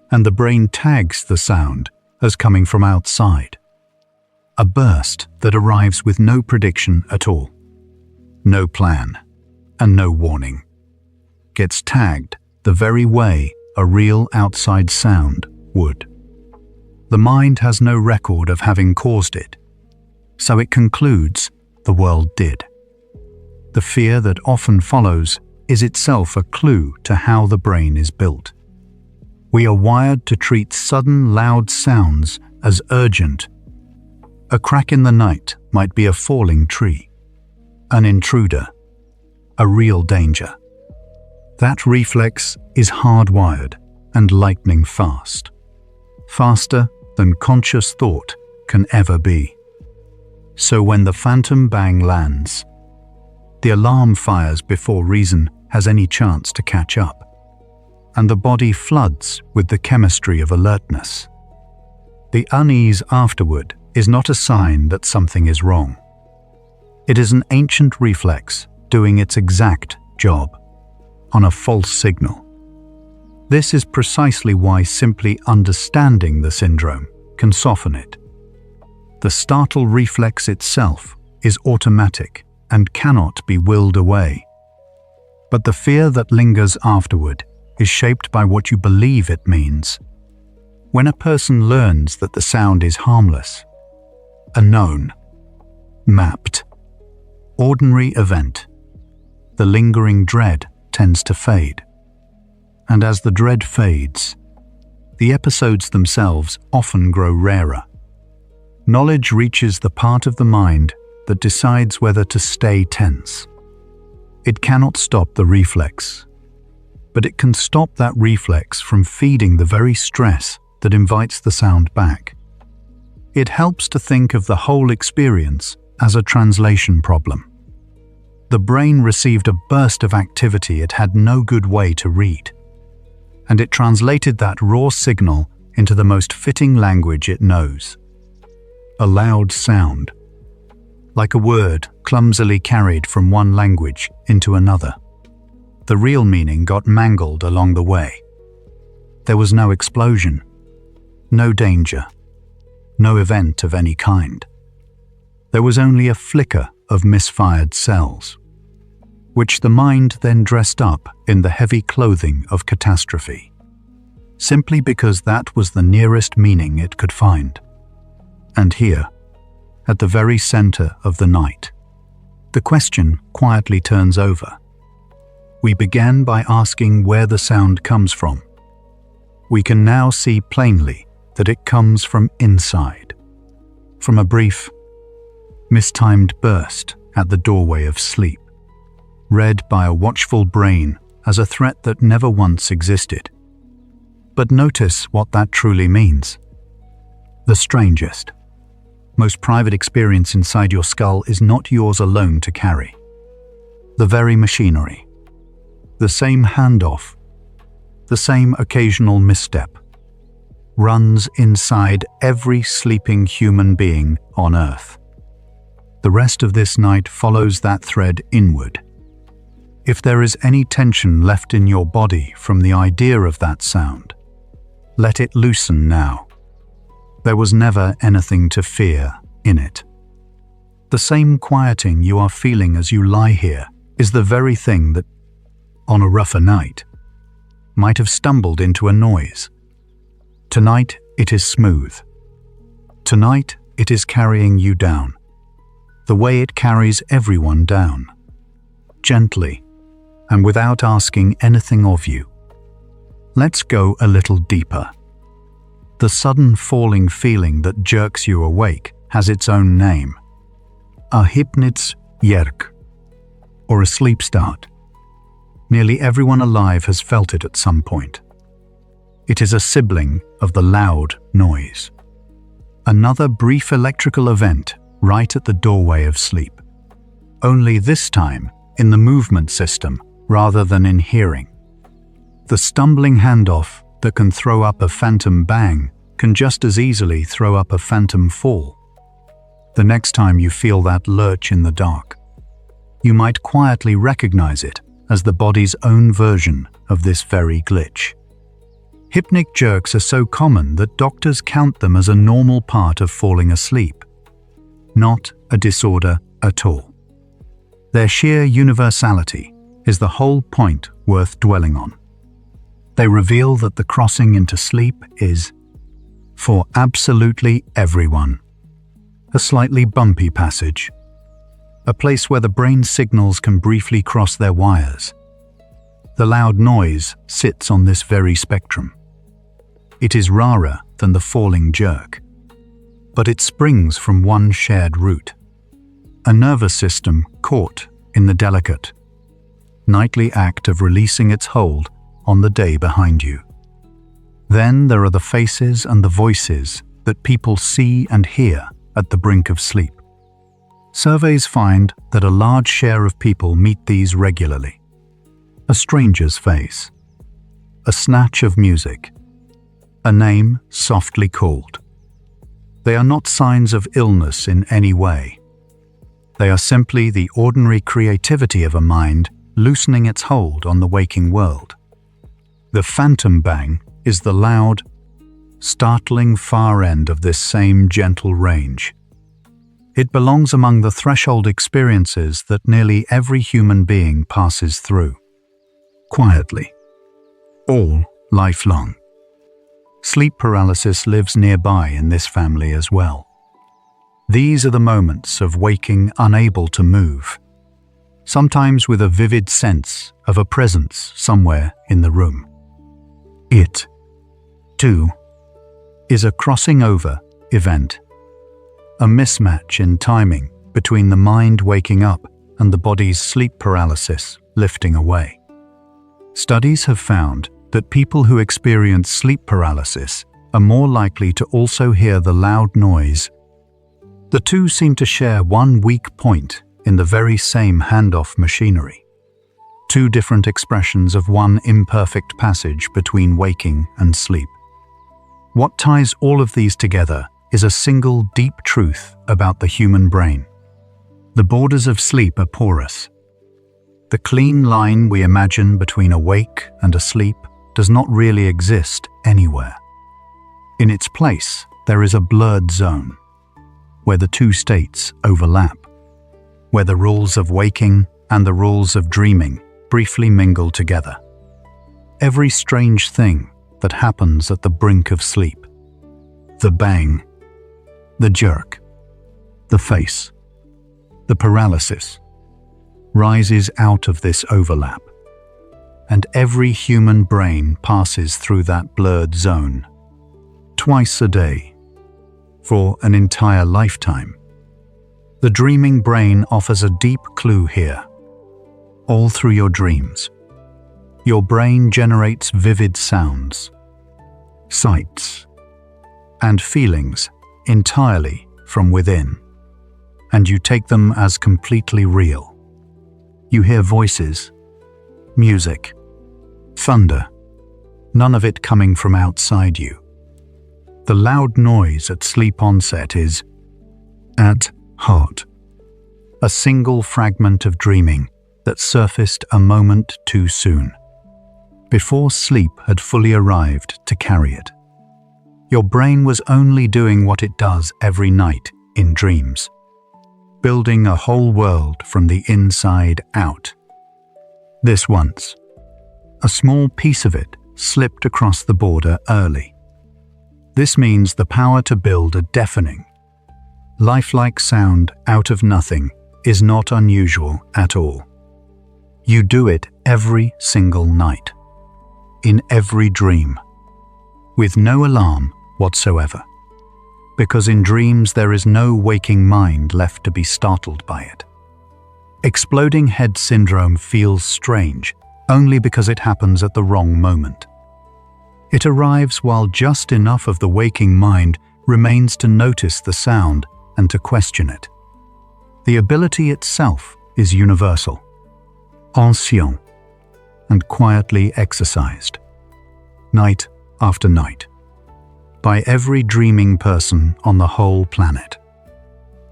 and the brain tags the sound as coming from outside. A burst that arrives with no prediction at all, no plan, and no warning, gets tagged the very way a real outside sound would. The mind has no record of having caused it. So it concludes the world did. The fear that often follows is itself a clue to how the brain is built. We are wired to treat sudden, loud sounds as urgent. A crack in the night might be a falling tree, an intruder, a real danger. That reflex is hardwired and lightning fast, faster than conscious thought can ever be. So when the phantom bang lands, the alarm fires before reason has any chance to catch up, and the body floods with the chemistry of alertness. The unease afterward is not a sign that something is wrong. It is an ancient reflex doing its exact job on a false signal. This is precisely why simply understanding the syndrome can soften it. The startle reflex itself is automatic and cannot be willed away. But the fear that lingers afterward is shaped by what you believe it means. When a person learns that the sound is harmless, a known, mapped, ordinary event, the lingering dread tends to fade. And as the dread fades, the episodes themselves often grow rarer. Knowledge reaches the part of the mind that decides whether to stay tense. It cannot stop the reflex, but it can stop that reflex from feeding the very stress that invites the sound back. It helps to think of the whole experience as a translation problem. The brain received a burst of activity it had no good way to read, and it translated that raw signal into the most fitting language it knows. A loud sound, like a word clumsily carried from one language into another. The real meaning got mangled along the way. There was no explosion, no danger, no event of any kind. There was only a flicker of misfired cells, which the mind then dressed up in the heavy clothing of catastrophe, simply because that was the nearest meaning it could find. And here, at the very center of the night, the question quietly turns over. We began by asking where the sound comes from. We can now see plainly that it comes from inside, from a brief, mistimed burst at the doorway of sleep, read by a watchful brain as a threat that never once existed. But notice what that truly means. The strangest, most private experience inside your skull is not yours alone to carry. The very machinery, the same handoff, the same occasional misstep, runs inside every sleeping human being on Earth. The rest of this night follows that thread inward. If there is any tension left in your body from the idea of that sound, let it loosen now. There was never anything to fear in it. The same quieting you are feeling as you lie here is the very thing that, on a rougher night, might have stumbled into a noise. Tonight it is smooth. Tonight it is carrying you down, the way it carries everyone down, gently and without asking anything of you. Let's go a little deeper. The sudden falling feeling that jerks you awake has its own name, a hypnagogic, or a sleep start. Nearly everyone alive has felt it at some point. It is a sibling of the loud noise. Another brief electrical event right at the doorway of sleep, only this time in the movement system rather than in hearing. The stumbling handoff that can throw up a phantom bang can just as easily throw up a phantom fall. The next time you feel that lurch in the dark, you might quietly recognize it as the body's own version of this very glitch. Hypnic jerks are so common that doctors count them as a normal part of falling asleep, not a disorder at all. Their sheer universality is the whole point worth dwelling on. They reveal that the crossing into sleep is for absolutely everyone. a slightly bumpy passage, a place where the brain signals can briefly cross their wires. The loud noise sits on this very spectrum. It is rarer than the falling jerk, but it springs from one shared root, a nervous system caught in the delicate, nightly act of releasing its hold on the day behind you. Then there are the faces and the voices that people see and hear at the brink of sleep. Surveys find that a large share of people meet these regularly. A stranger's face, a snatch of music, a name softly called. They are not signs of illness in any way. They are simply the ordinary creativity of a mind loosening its hold on the waking world. The phantom bang is the loud, startling far end of this same gentle range. It belongs among the threshold experiences that nearly every human being passes through. Quietly. All lifelong. Sleep paralysis lives nearby in this family as well. These are the moments of waking unable to move, sometimes with a vivid sense of a presence somewhere in the room. It, too, is a crossing over event, a mismatch in timing between the mind waking up and the body's sleep paralysis lifting away. Studies have found that people who experience sleep paralysis are more likely to also hear the loud noise. The two seem to share one weak point in the very same handoff machinery. Two different expressions of one imperfect passage between waking and sleep. What ties all of these together is a single deep truth about the human brain. The borders of sleep are porous. The clean line we imagine between awake and asleep does not really exist anywhere. In its place, there is a blurred zone, where the two states overlap, where the rules of waking and the rules of dreaming briefly mingle together. Every strange thing that happens at the brink of sleep, the bang, the jerk, the face, the paralysis, rises out of this overlap, and every human brain passes through that blurred zone, twice a day, for an entire lifetime. The dreaming brain offers a deep clue here. All through your dreams, your brain generates vivid sounds, sights, and feelings entirely from within, and you take them as completely real. You hear voices, music, thunder, none of it coming from outside you. The loud noise at sleep onset is, at heart, a single fragment of dreaming that surfaced a moment too soon, before sleep had fully arrived to carry it. Your brain was only doing what it does every night in dreams, building a whole world from the inside out. This once, a small piece of it slipped across the border early. This means the power to build a deafening, lifelike sound out of nothing is not unusual at all. You do it every single night, in every dream, with no alarm whatsoever. Because in dreams there is no waking mind left to be startled by it. Exploding head syndrome feels strange only because it happens at the wrong moment. It arrives while just enough of the waking mind remains to notice the sound and to question it. The ability itself is universal, ancient, and quietly exercised, night after night, by every dreaming person on the whole planet.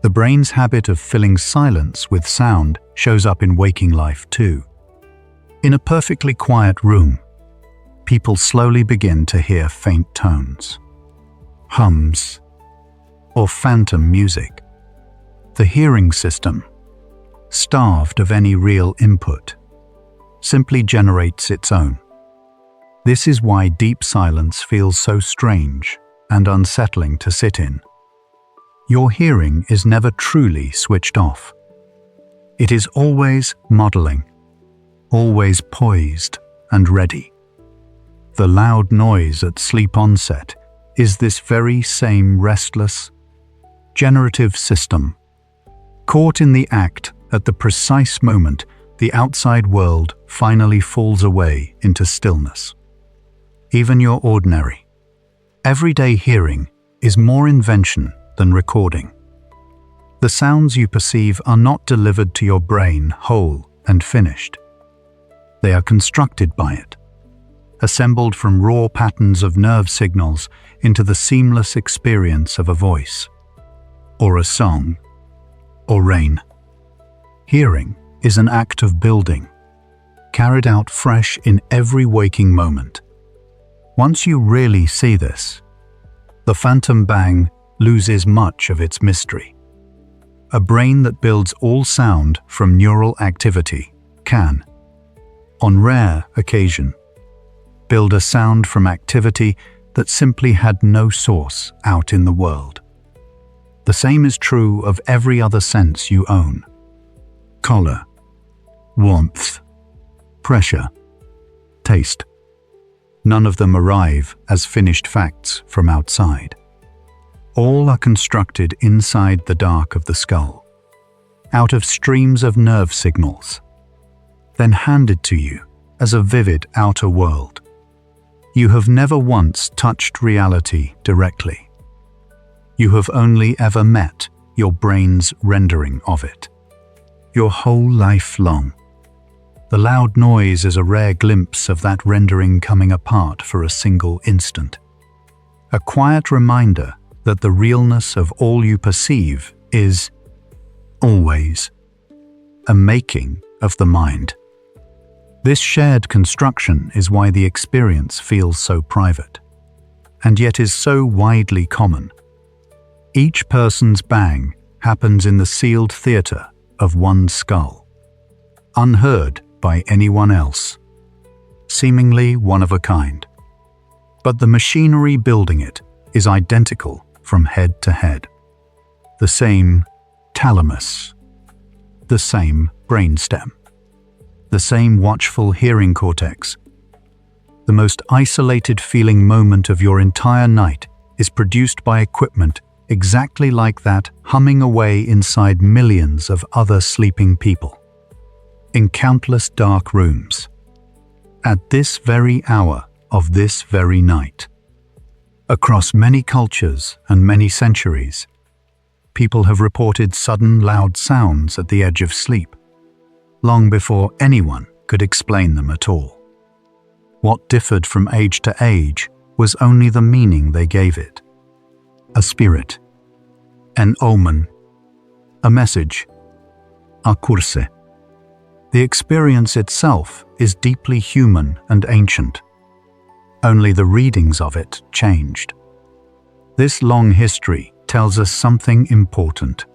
The brain's habit of filling silence with sound shows up in waking life too. In a perfectly quiet room, people slowly begin to hear faint tones, hums, or phantom music. The hearing system, starved of any real input, simply generates its own. This is why deep silence feels so strange and unsettling to sit in. your hearing is never truly switched off. It is always modeling, always poised and ready. The loud noise at sleep onset is this very same restless, generative system, caught in the act at the precise moment the outside world finally falls away into stillness. Even your ordinary, everyday hearing is more invention than recording. The sounds you perceive are not delivered to your brain whole and finished. They are constructed by it, assembled from raw patterns of nerve signals into the seamless experience of a voice, or a song, or rain. Hearing is an act of building, carried out fresh in every waking moment. Once you really see this, the phantom bang loses much of its mystery. A brain that builds all sound from neural activity can, on rare occasion, build a sound from activity that simply had no source out in the world. The same is true of every other sense you own. Color, warmth, pressure, taste. None of them arrive as finished facts from outside. All are constructed inside the dark of the skull, out of streams of nerve signals, then handed to you as a vivid outer world. You have never once touched reality directly. You have only ever met your brain's rendering of it. Your whole life long. The loud noise is a rare glimpse of that rendering coming apart for a single instant. A quiet reminder that the realness of all you perceive is, always, a making of the mind. This shared construction is why the experience feels so private, and yet is so widely common. Each person's bang happens in the sealed theater of one skull, unheard by anyone else, seemingly one of a kind. But the machinery building it is identical from head to head. The same thalamus, the same brainstem, the same watchful hearing cortex. The most isolated feeling moment of your entire night is produced by equipment exactly like that humming away inside millions of other sleeping people, in countless dark rooms, at this very hour of this very night. Across many cultures and many centuries, people have reported sudden loud sounds at the edge of sleep, long before anyone could explain them at all. What differed from age to age was only the meaning they gave it. A spirit, an omen, a message, a curse. The experience itself is deeply human and ancient. Only the readings of it changed. This long history tells us something important.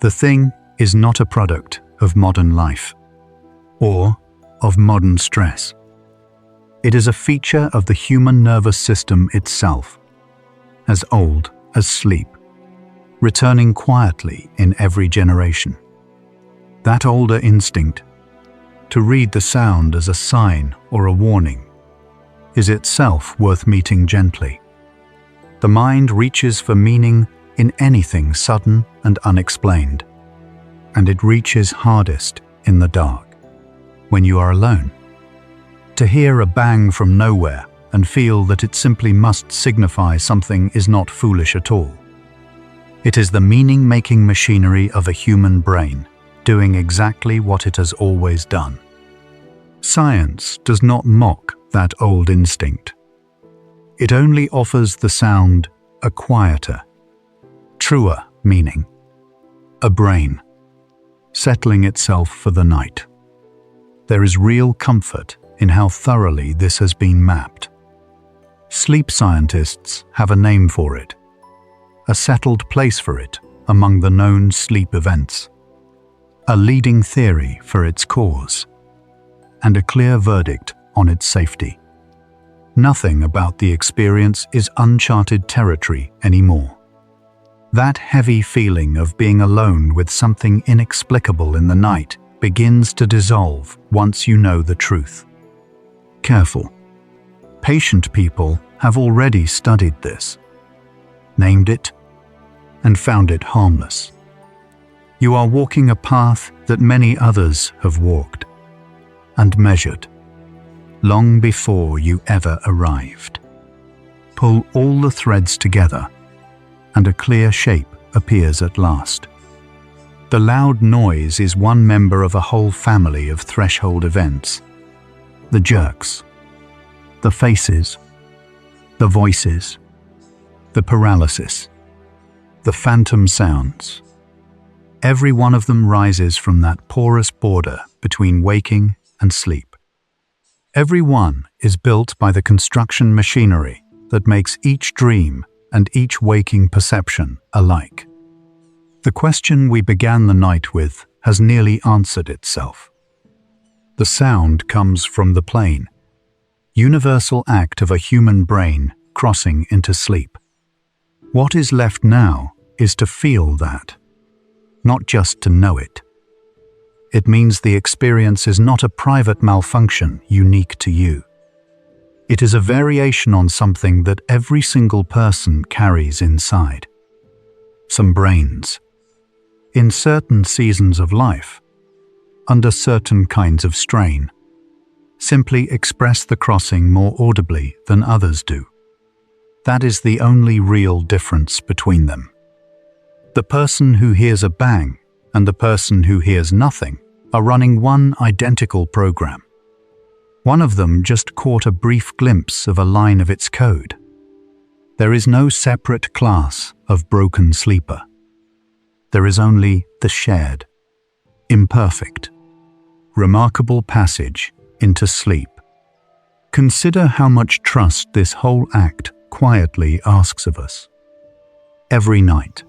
The thing is not a product of modern life or of modern stress. It is a feature of the human nervous system itself, as old as sleep, returning quietly in every generation. That older instinct, to read the sound as a sign or a warning, is itself worth meeting gently. The mind reaches for meaning in anything sudden and unexplained, and it reaches hardest in the dark, when you are alone. To hear a bang from nowhere and feel that it simply must signify something is not foolish at all. It is the meaning-making machinery of a human brain, doing exactly what it has always done. Science does not mock that old instinct. It only offers the sound a quieter, truer meaning. A brain, settling itself for the night. There is real comfort in how thoroughly this has been mapped. Sleep scientists have a name for it, a settled place for it among the known sleep events, a leading theory for its cause, and a clear verdict on its safety. Nothing about the experience is uncharted territory anymore. That heavy feeling of being alone with something inexplicable in the night begins to dissolve once you know the truth. Careful. Patient people have already studied this, named it, and found it harmless. You are walking a path that many others have walked and measured long before you ever arrived. Pull all the threads together, and a clear shape appears at last. The loud noise is one member of a whole family of threshold events. The jerks, the faces, the voices, the paralysis, the phantom sounds. Every one of them rises from that porous border between waking and sleep. Every one is built by the construction machinery that makes each dream and each waking perception alike. The question we began the night with has nearly answered itself. The sound comes from the plain, universal act of a human brain crossing into sleep. What is left now is to feel that, not just to know it. It means the experience is not a private malfunction unique to you. It is a variation on something that every single person carries inside. Some brains, in certain seasons of life, under certain kinds of strain, simply express the crossing more audibly than others do. That is the only real difference between them. The person who hears a bang and the person who hears nothing are running one identical program. One of them just caught a brief glimpse of a line of its code. There is no separate class of broken sleeper. There is only the shared, imperfect, remarkable passage into sleep. Consider how much trust this whole act quietly asks of us. Every night,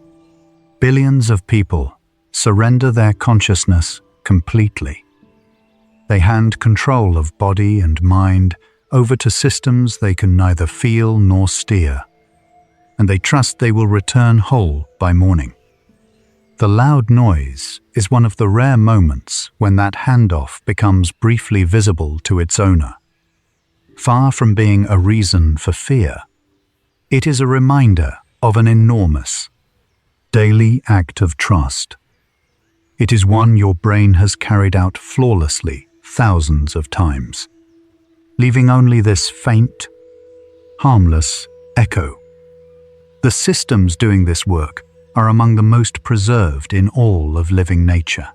billions of people surrender their consciousness completely. They hand control of body and mind over to systems they can neither feel nor steer, and they trust they will return whole by morning. The loud noise is one of the rare moments when that handoff becomes briefly visible to its owner. Far from being a reason for fear, it is a reminder of an enormous, daily act of trust. It is one your brain has carried out flawlessly thousands of times, leaving only this faint, harmless echo. The systems doing this work are among the most preserved in all of living nature.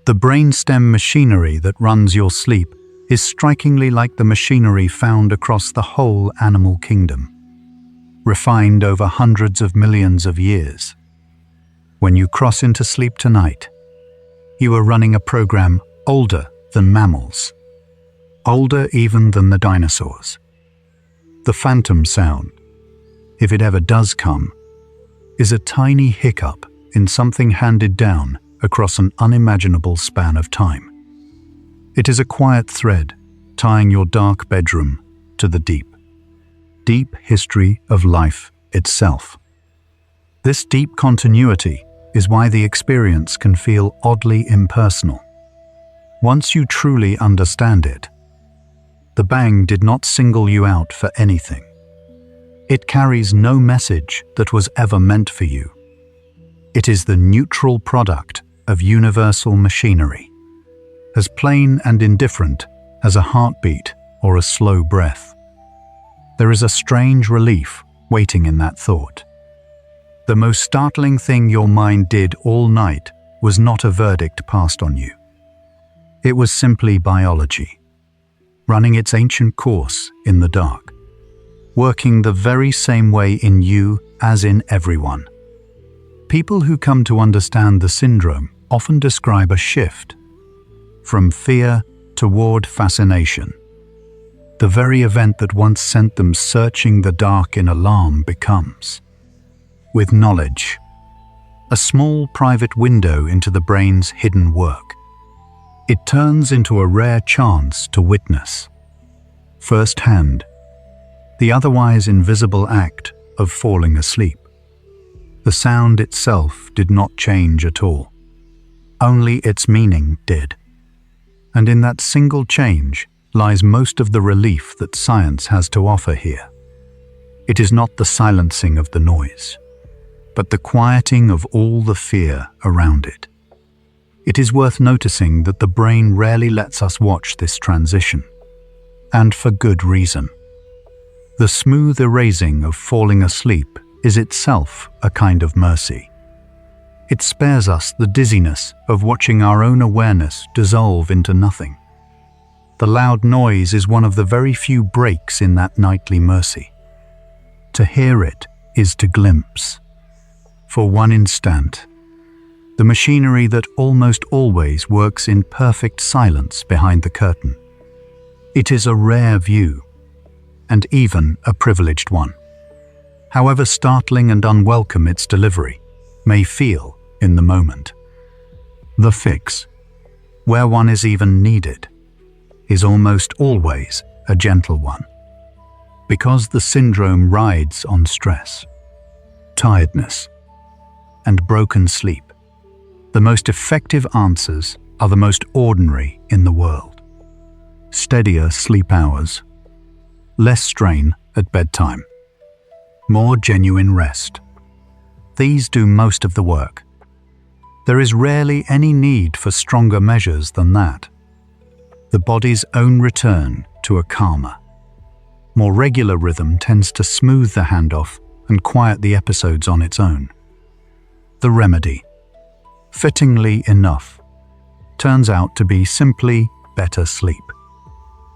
The brainstem machinery that runs your sleep is strikingly like the machinery found across the whole animal kingdom, refined over hundreds of millions of years. When you cross into sleep tonight, you are running a program older than mammals, older even than the dinosaurs. The phantom sound, if it ever does come, is a tiny hiccup in something handed down across an unimaginable span of time. It is a quiet thread tying your dark bedroom to the deep, deep history of life itself. This deep continuity is why the experience can feel oddly impersonal. Once you truly understand it, the bang did not single you out for anything. It carries no message that was ever meant for you. It is the neutral product of universal machinery, as plain and indifferent as a heartbeat or a slow breath. There is a strange relief waiting in that thought. The most startling thing your mind did all night was not a verdict passed on you. It was simply biology, running its ancient course in the dark, working the very same way in you as in everyone. People who come to understand the syndrome often describe a shift from fear toward fascination. The very event that once sent them searching the dark in alarm becomes, with knowledge, a small private window into the brain's hidden work. It turns into a rare chance to witness, firsthand, the otherwise invisible act of falling asleep. The sound itself did not change at all. Only its meaning did. And in that single change lies most of the relief that science has to offer here. It is not the silencing of the noise, but the quieting of all the fear around it. It is worth noticing that the brain rarely lets us watch this transition, and for good reason. The smooth erasing of falling asleep is itself a kind of mercy. It spares us the dizziness of watching our own awareness dissolve into nothing. The loud noise is one of the very few breaks in that nightly mercy. To hear it is to glimpse, for one instant, the machinery that almost always works in perfect silence behind the curtain. It is a rare view, and even a privileged one. However startling and unwelcome its delivery may feel in the moment. The fix, where one is even needed, is almost always a gentle one. Because the syndrome rides on stress, tiredness, and broken sleep, the most effective answers are the most ordinary in the world. Steadier sleep hours, less strain at bedtime, more genuine rest. These do most of the work. There is rarely any need for stronger measures than that. The body's own return to a calmer, more regular rhythm tends to smooth the handoff and quiet the episodes on its own. The remedy, fittingly enough, turns out to be simply better sleep.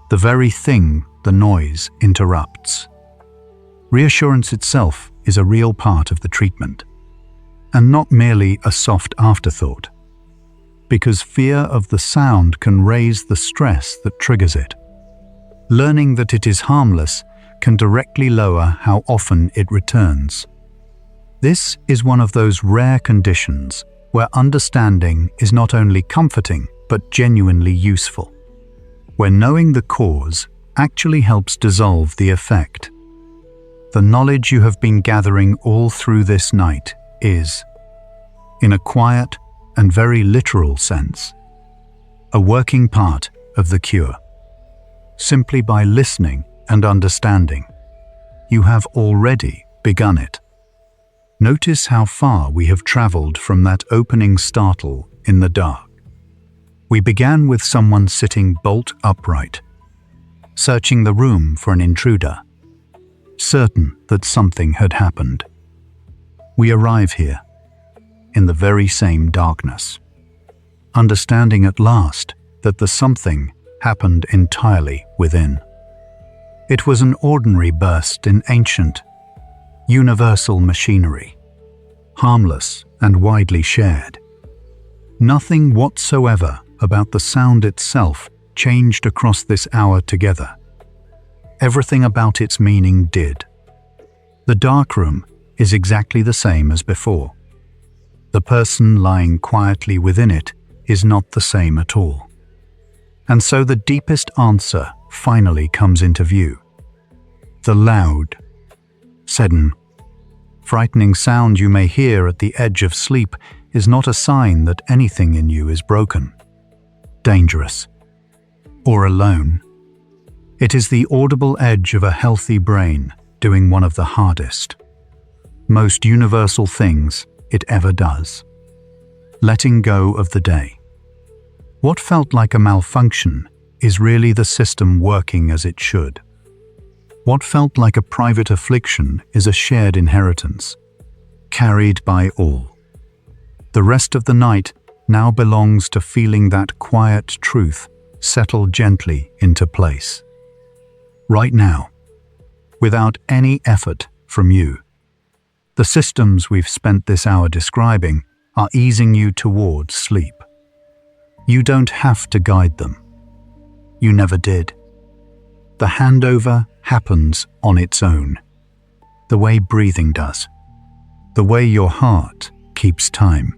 The very thing the noise interrupts. Reassurance itself is a real part of the treatment, and not merely a soft afterthought, because fear of the sound can raise the stress that triggers it. Learning that it is harmless can directly lower how often it returns. This is one of those rare conditions where understanding is not only comforting but genuinely useful, where knowing the cause actually helps dissolve the effect. The knowledge you have been gathering all through this night is, in a quiet and very literal sense, a working part of the cure. Simply by listening and understanding, you have already begun it. Notice how far we have traveled from that opening startle in the dark. We began with someone sitting bolt upright, searching the room for an intruder, certain that something had happened. We arrive here, in the very same darkness, understanding at last that the something happened entirely within. It was an ordinary burst in ancient, universal machinery, harmless and widely shared. Nothing whatsoever about the sound itself changed across this hour together. Everything about its meaning did. The darkroom is exactly the same as before. The person lying quietly within it is not the same at all. And so the deepest answer finally comes into view. The loud, sudden, frightening sound you may hear at the edge of sleep is not a sign that anything in you is broken, dangerous, or alone. It is the audible edge of a healthy brain doing one of the hardest, most universal things it ever does: letting go of the day. What felt like a malfunction is really the system working as it should. What felt like a private affliction is a shared inheritance, carried by all. The rest of the night now belongs to feeling that quiet truth settle gently into place. Right now, without any effort from you, the systems we've spent this hour describing are easing you towards sleep. You don't have to guide them. You never did. The handover happens on its own, the way breathing does, the way your heart keeps time.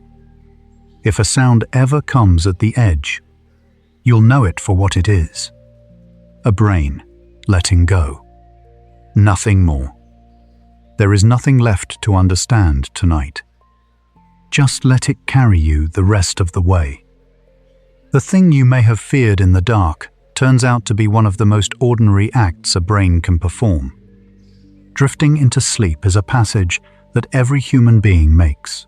If a sound ever comes at the edge, you'll know it for what it is: a brain letting go, nothing more. There is nothing left to understand tonight. Just let it carry you the rest of the way. The thing you may have feared in the dark turns out to be one of the most ordinary acts a brain can perform. Drifting into sleep is a passage that every human being makes,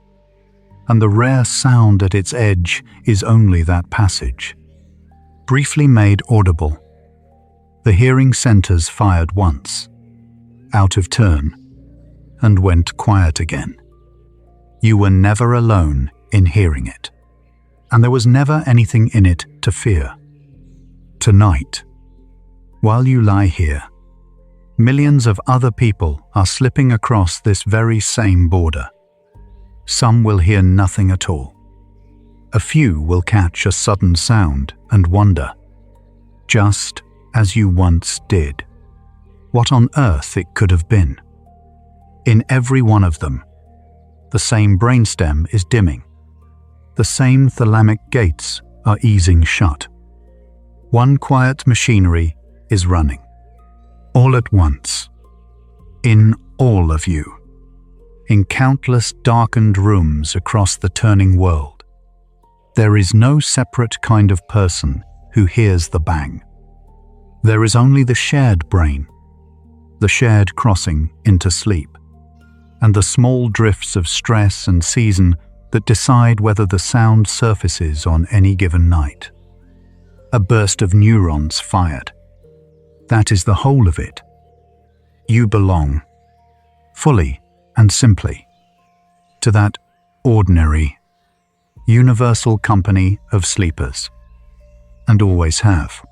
and the rare sound at its edge is only that passage. Briefly made audible, the hearing centers fired once, out of turn, and went quiet again. You were never alone in hearing it, and there was never anything in it to fear. Tonight, while you lie here, millions of other people are slipping across this very same border. Some will hear nothing at all. A few will catch a sudden sound and wonder, just as you once did, what on earth it could have been. In every one of them, the same brainstem is dimming. The same thalamic gates are easing shut. One quiet machinery is running. All at once, in all of you, in countless darkened rooms across the turning world. There is no separate kind of person who hears the bang. There is only the shared brain, the shared crossing into sleep, and the small drifts of stress and season that decide whether the sound surfaces on any given night. A burst of neurons fired. That is the whole of it. You belong, fully and simply, to that ordinary, universal company of sleepers, and always have,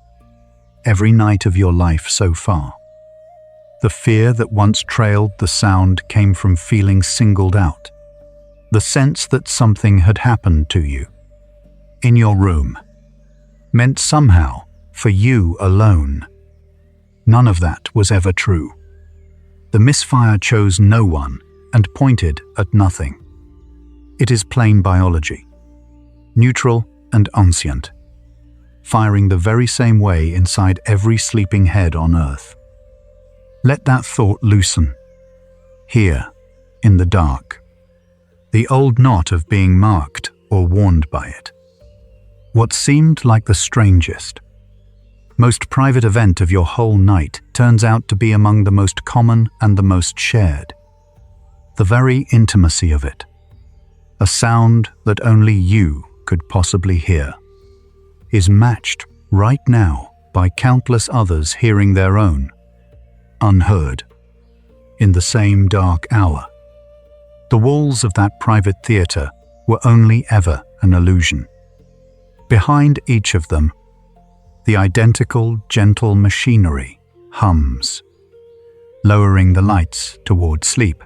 every night of your life so far. The fear that once trailed the sound came from feeling singled out, the sense that something had happened to you, in your room, meant somehow for you alone. None of that was ever true. The misfire chose no one and pointed at nothing. It is plain biology, neutral and omniscient, firing the very same way inside every sleeping head on Earth. Let that thought loosen, here, in the dark, the old knot of being marked or warned by it. What seemed like the strangest, most private event of your whole night turns out to be among the most common and the most shared. The very intimacy of it, a sound that only you could possibly hear, is matched right now by countless others hearing their own, unheard, in the same dark hour. The walls of that private theater were only ever an illusion. Behind each of them, the identical, gentle machinery hums, lowering the lights toward sleep.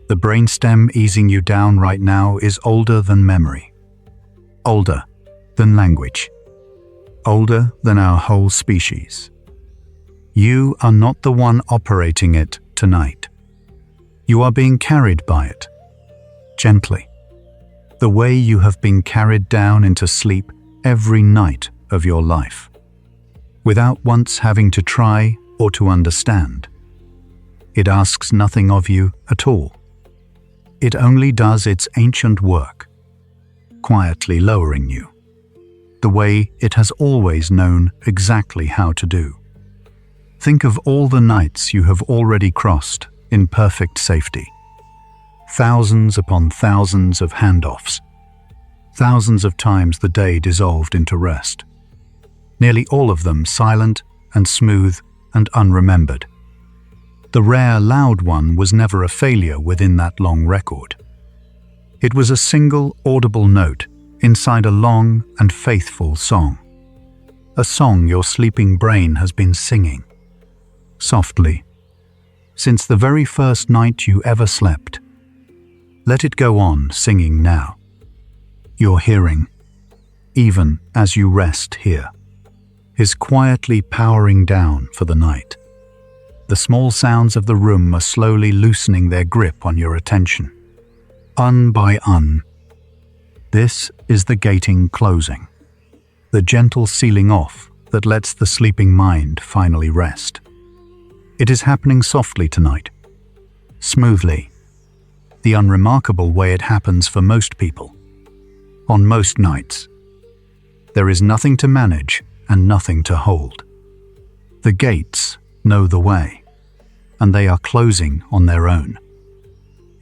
The brainstem easing you down right now is older than memory, older than language, older than our whole species. You are not the one operating it tonight. You are being carried by it, gently, the way you have been carried down into sleep every night of your life, without once having to try or to understand. It asks nothing of you at all. It only does its ancient work, quietly lowering you, the way it has always known exactly how to do. Think of all the nights you have already crossed in perfect safety. Thousands upon thousands of handoffs. Thousands of times the day dissolved into rest. Nearly all of them silent and smooth and unremembered. The rare loud one was never a failure within that long record. It was a single audible note inside a long and faithful song. A song your sleeping brain has been singing, softly, since the very first night you ever slept. Let it go on singing now. Your hearing, even as you rest here, is quietly powering down for the night. The small sounds of the room are slowly loosening their grip on your attention, un by un. This is the gating closing, the gentle sealing off that lets the sleeping mind finally rest. It is happening softly tonight, smoothly, the unremarkable way it happens for most people. On most nights, there is nothing to manage and nothing to hold. The gates know the way, and they are closing on their own.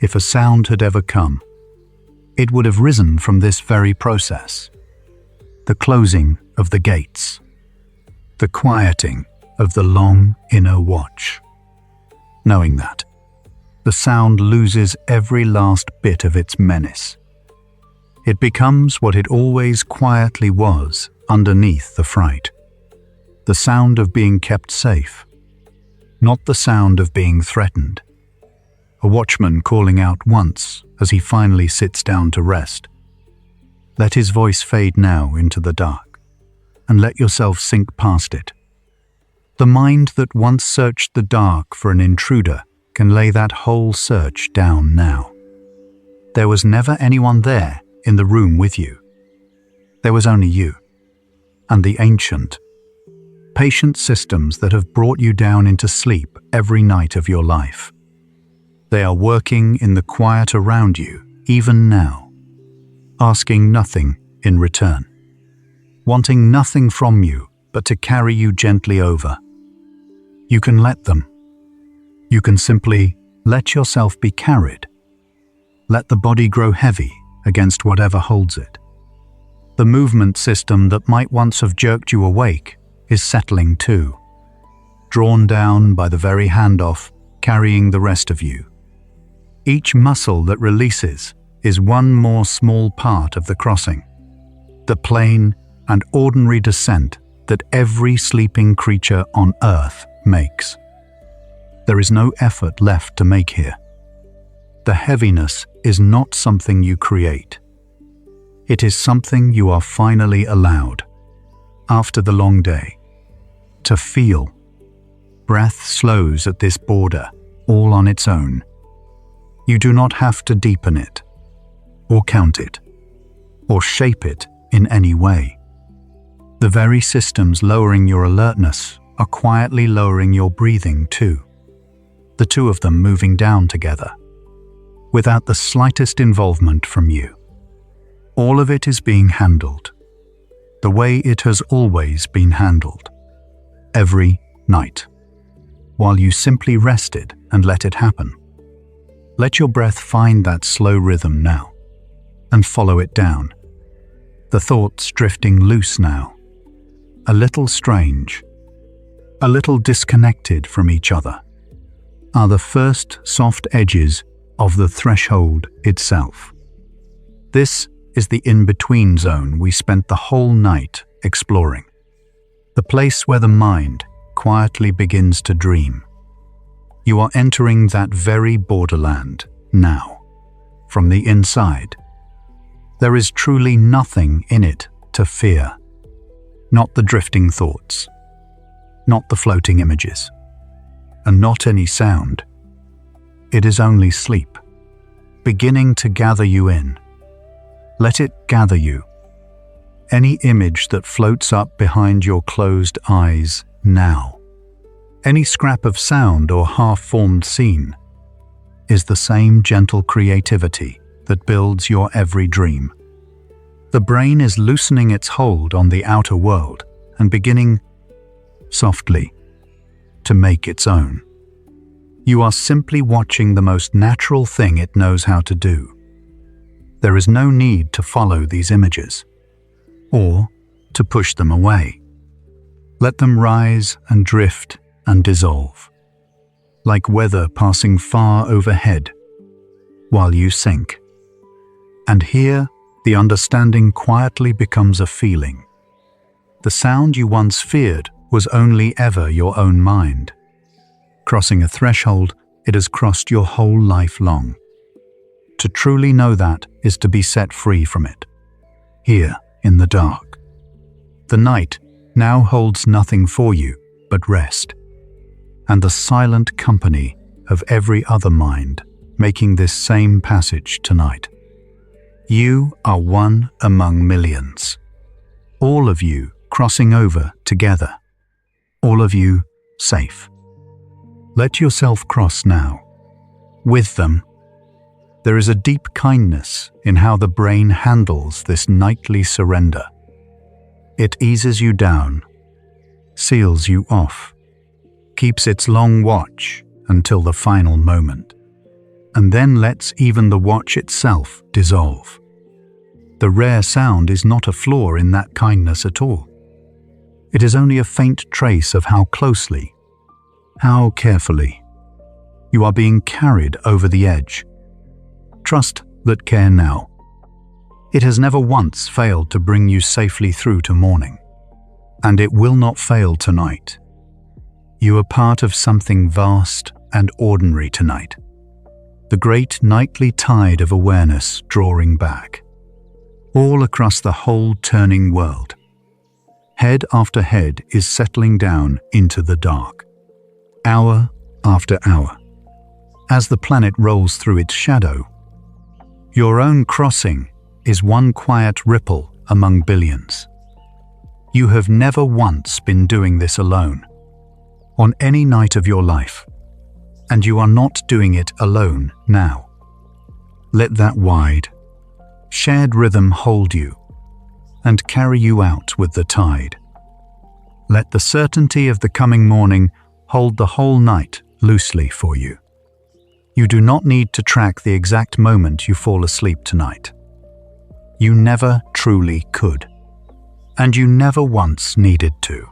If a sound had ever come, it would have risen from this very process. The closing of the gates, the quieting of the long inner watch. Knowing that, the sound loses every last bit of its menace. It becomes what it always quietly was underneath the fright. The sound of being kept safe, not the sound of being threatened. A watchman calling out once as he finally sits down to rest. Let his voice fade now into the dark, and let yourself sink past it. The mind that once searched the dark for an intruder can lay that whole search down now. There was never anyone there in the room with you. There was only you, and the ancient, patient systems that have brought you down into sleep every night of your life. They are working in the quiet around you, even now, asking nothing in return, wanting nothing from you but to carry you gently over. You can let them. You can simply let yourself be carried. Let the body grow heavy against whatever holds it. The movement system that might once have jerked you awake is settling too, drawn down by the very handoff carrying the rest of you. Each muscle that releases is one more small part of the crossing, the plain and ordinary descent that every sleeping creature on earth makes. There is no effort left to make here. The heaviness is not something you create. It is something you are finally allowed, after the long day, to feel. Breath slows at this border, all on its own. You do not have to deepen it, or count it, or shape it in any way. The very systems lowering your alertness are quietly lowering your breathing too, the two of them moving down together, without the slightest involvement from you. All of it is being handled, the way it has always been handled, every night, while you simply rested and let it happen. Let your breath find that slow rhythm now, and follow it down. The thoughts drifting loose now, a little strange, a little disconnected from each other, are the first soft edges of the threshold itself. This is the in-between zone we spent the whole night exploring, the place where the mind quietly begins to dream. You are entering that very borderland now, from the inside. There is truly nothing in it to fear. Not the drifting thoughts, not the floating images, and not any sound. It is only sleep, beginning to gather you in. Let it gather you. Any image that floats up behind your closed eyes now, any scrap of sound or half-formed scene, is the same gentle creativity that builds your every dream. The brain is loosening its hold on the outer world and beginning, softly, to make its own. You are simply watching the most natural thing it knows how to do. There is no need to follow these images, or to push them away. Let them rise and drift and dissolve, like weather passing far overhead, while you sink. And here, the understanding quietly becomes a feeling. The sound you once feared was only ever your own mind. Crossing a threshold, it has crossed your whole life long. To truly know that is to be set free from it, here in the dark. The night now holds nothing for you but rest, and the silent company of every other mind making this same passage tonight. You are one among millions, all of you crossing over together, all of you safe. Let yourself cross now, with them. There is a deep kindness in how the brain handles this nightly surrender. It eases you down, seals you off, keeps its long watch until the final moment, and then lets even the watch itself dissolve. The rare sound is not a flaw in that kindness at all. It is only a faint trace of how closely, how carefully, you are being carried over the edge. Trust that care now. It has never once failed to bring you safely through to morning, and it will not fail tonight. You are part of something vast and ordinary tonight. The great nightly tide of awareness drawing back, all across the whole turning world. Head after head is settling down into the dark, hour after hour. As the planet rolls through its shadow, your own crossing is one quiet ripple among billions. You have never once been doing this alone, on any night of your life, and you are not doing it alone now. Let that wide, shared rhythm hold you and carry you out with the tide. Let the certainty of the coming morning hold the whole night loosely for you. You do not need to track the exact moment you fall asleep tonight. You never truly could, and you never once needed to.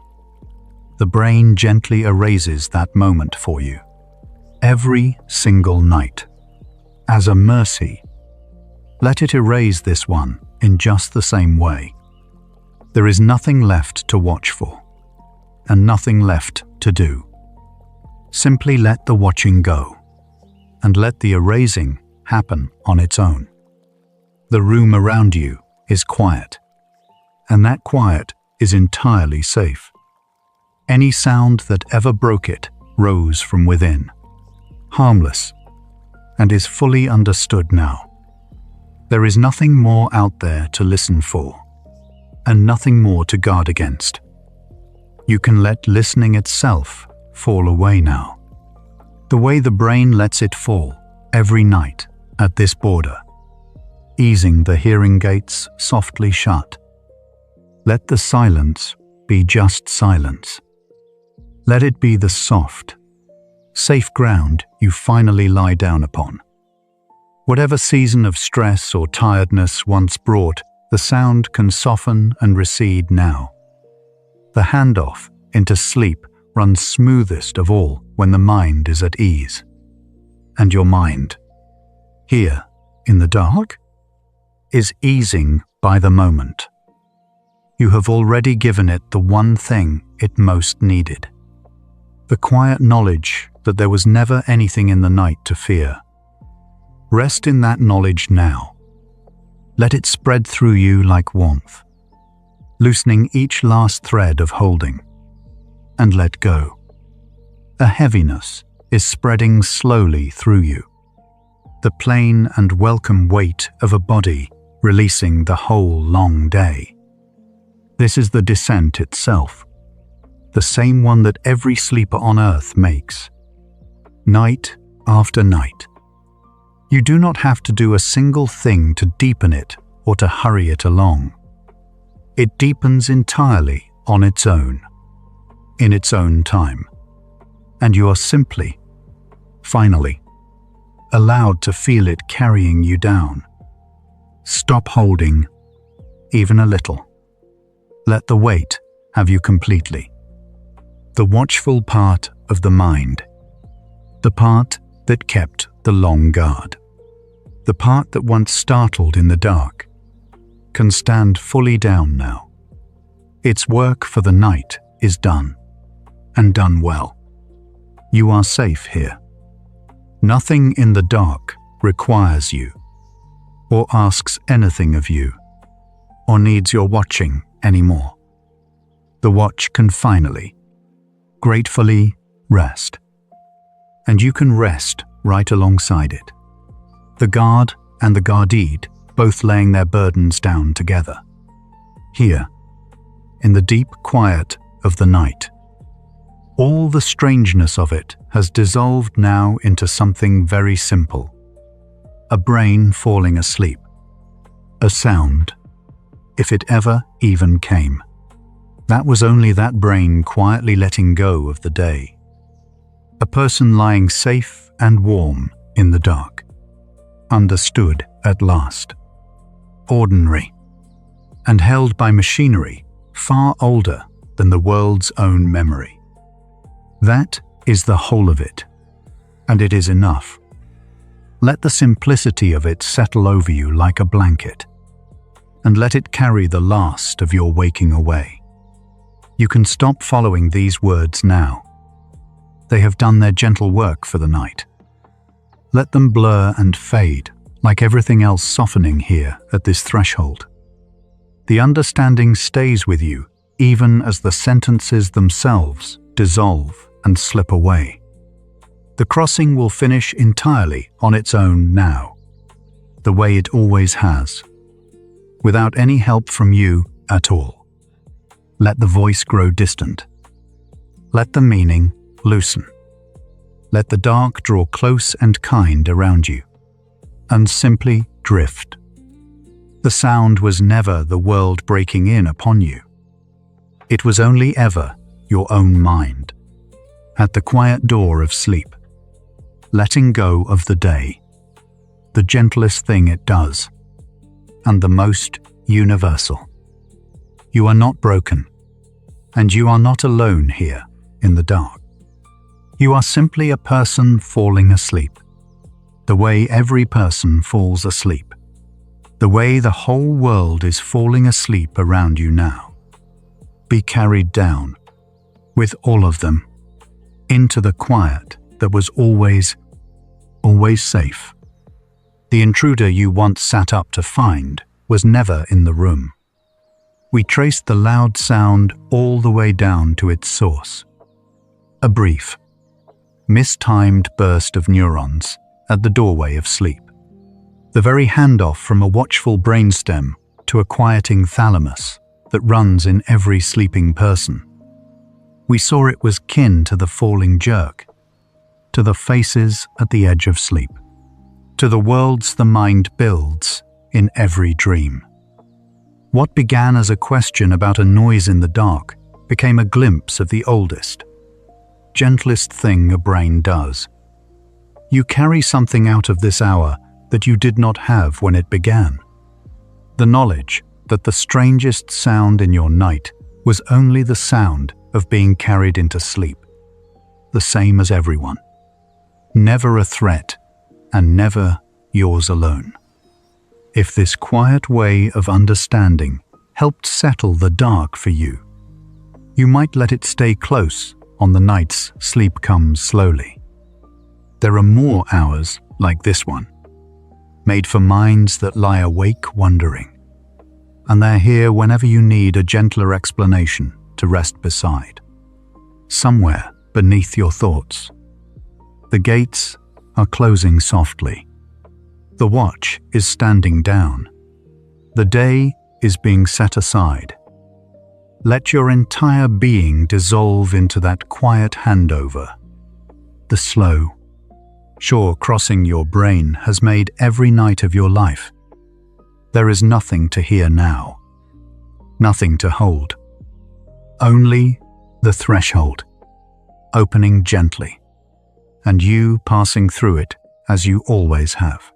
The brain gently erases that moment for you, every single night. As a mercy, let it erase this one in just the same way. There is nothing left to watch for, and nothing left to do. Simply let the watching go, and let the erasing happen on its own. The room around you is quiet, and that quiet is entirely safe. Any sound that ever broke it rose from within, harmless, and is fully understood now. There is nothing more out there to listen for, and nothing more to guard against. You can let listening itself fall away now, the way the brain lets it fall every night at this border, easing the hearing gates softly shut. Let the silence be just silence. Let it be the soft, safe ground you finally lie down upon. Whatever season of stress or tiredness once brought, the sound can soften and recede now. The handoff into sleep runs smoothest of all when the mind is at ease. And your mind, here in the dark, is easing by the moment. You have already given it the one thing it most needed. The quiet knowledge that there was never anything in the night to fear. Rest in that knowledge now. Let it spread through you like warmth, loosening each last thread of holding, and let go. A heaviness is spreading slowly through you, the plain and welcome weight of a body releasing the whole long day. This is the descent itself, the same one that every sleeper on earth makes, night after night. You do not have to do a single thing to deepen it or to hurry it along. It deepens entirely on its own, in its own time, and you are simply, finally, allowed to feel it carrying you down. Stop holding, even a little. Let the weight have you completely. The watchful part of the mind, the part that kept the long guard, the part that once startled in the dark, can stand fully down now. Its work for the night is done, and done well. You are safe here. Nothing in the dark requires you, or asks anything of you, or needs your watching anymore. The watch can finally, gratefully rest, and you can rest right alongside it. The guard and the guardied both laying their burdens down together. Here, in the deep quiet of the night, All the strangeness of it has dissolved now into something very simple. A brain falling asleep. A sound, if it ever even came. That was only that brain quietly letting go of the day. A person lying safe and warm in the dark. Understood at last. Ordinary. And held by machinery far older than the world's own memory. That is the whole of it, and it is enough. Let the simplicity of it settle over you like a blanket, and let it carry the last of your waking away. You can stop following these words now. They have done their gentle work for the night. Let them blur and fade, like everything else softening here at this threshold. The understanding stays with you, even as the sentences themselves dissolve and slip away. The crossing will finish entirely on its own now, the way it always has, without any help from you at all. Let the voice grow distant. Let the meaning loosen. Let the dark draw close and kind around you, and simply drift. The sound was never the world breaking in upon you. It was only ever your own mind, at the quiet door of sleep, letting go of the day, the gentlest thing it does, and the most universal. You are not broken, and you are not alone here in the dark. You are simply a person falling asleep, the way every person falls asleep, the way the whole world is falling asleep around you now. Be carried down, with all of them, into the quiet that was always safe. The intruder you once sat up to find was never in the room. We traced the loud sound all the way down to its source. A brief, mistimed burst of neurons at the doorway of sleep. The very handoff from a watchful brainstem to a quieting thalamus that runs in every sleeping person. We saw it was kin to the falling jerk, to the faces at the edge of sleep, to the worlds the mind builds in every dream. What began as a question about a noise in the dark became a glimpse of the oldest, gentlest thing a brain does. You carry something out of this hour that you did not have when it began. The knowledge that the strangest sound in your night was only the sound of being carried into sleep, the same as everyone. Never a threat, and never yours alone. If this quiet way of understanding helped settle the dark for you, you might let it stay close on the nights sleep comes slowly. There are more hours like this one, made for minds that lie awake wondering, and they're here whenever you need a gentler explanation to rest beside. Somewhere beneath your thoughts. The gates are closing softly. The watch is standing down. The day is being set aside. Let your entire being dissolve into that quiet handover. The slow, sure crossing your brain has made every night of your life. There is nothing to hear now. Nothing to hold. Only the threshold, opening gently, and you passing through it as you always have.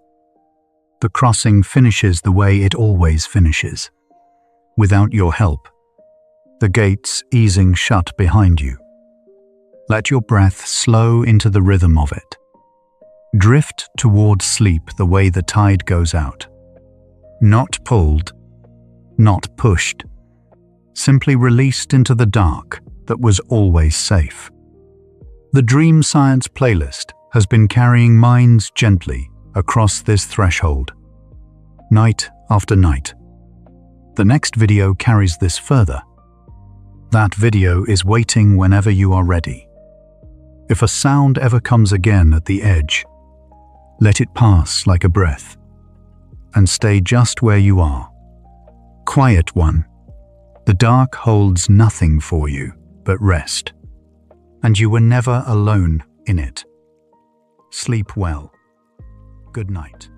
The crossing finishes the way it always finishes, without your help, the gates easing shut behind you. Let your breath slow into the rhythm of it. Drift toward sleep the way the tide goes out. Not pulled, not pushed, simply released into the dark that was always safe. The Dream Science playlist has been carrying minds gently across this threshold, night after night. The next video carries this further. That video is waiting whenever you are ready. If a sound ever comes again at the edge, let it pass like a breath, and stay just where you are. Quiet one, the dark holds nothing for you but rest. and you were never alone in it. Sleep well. Good night.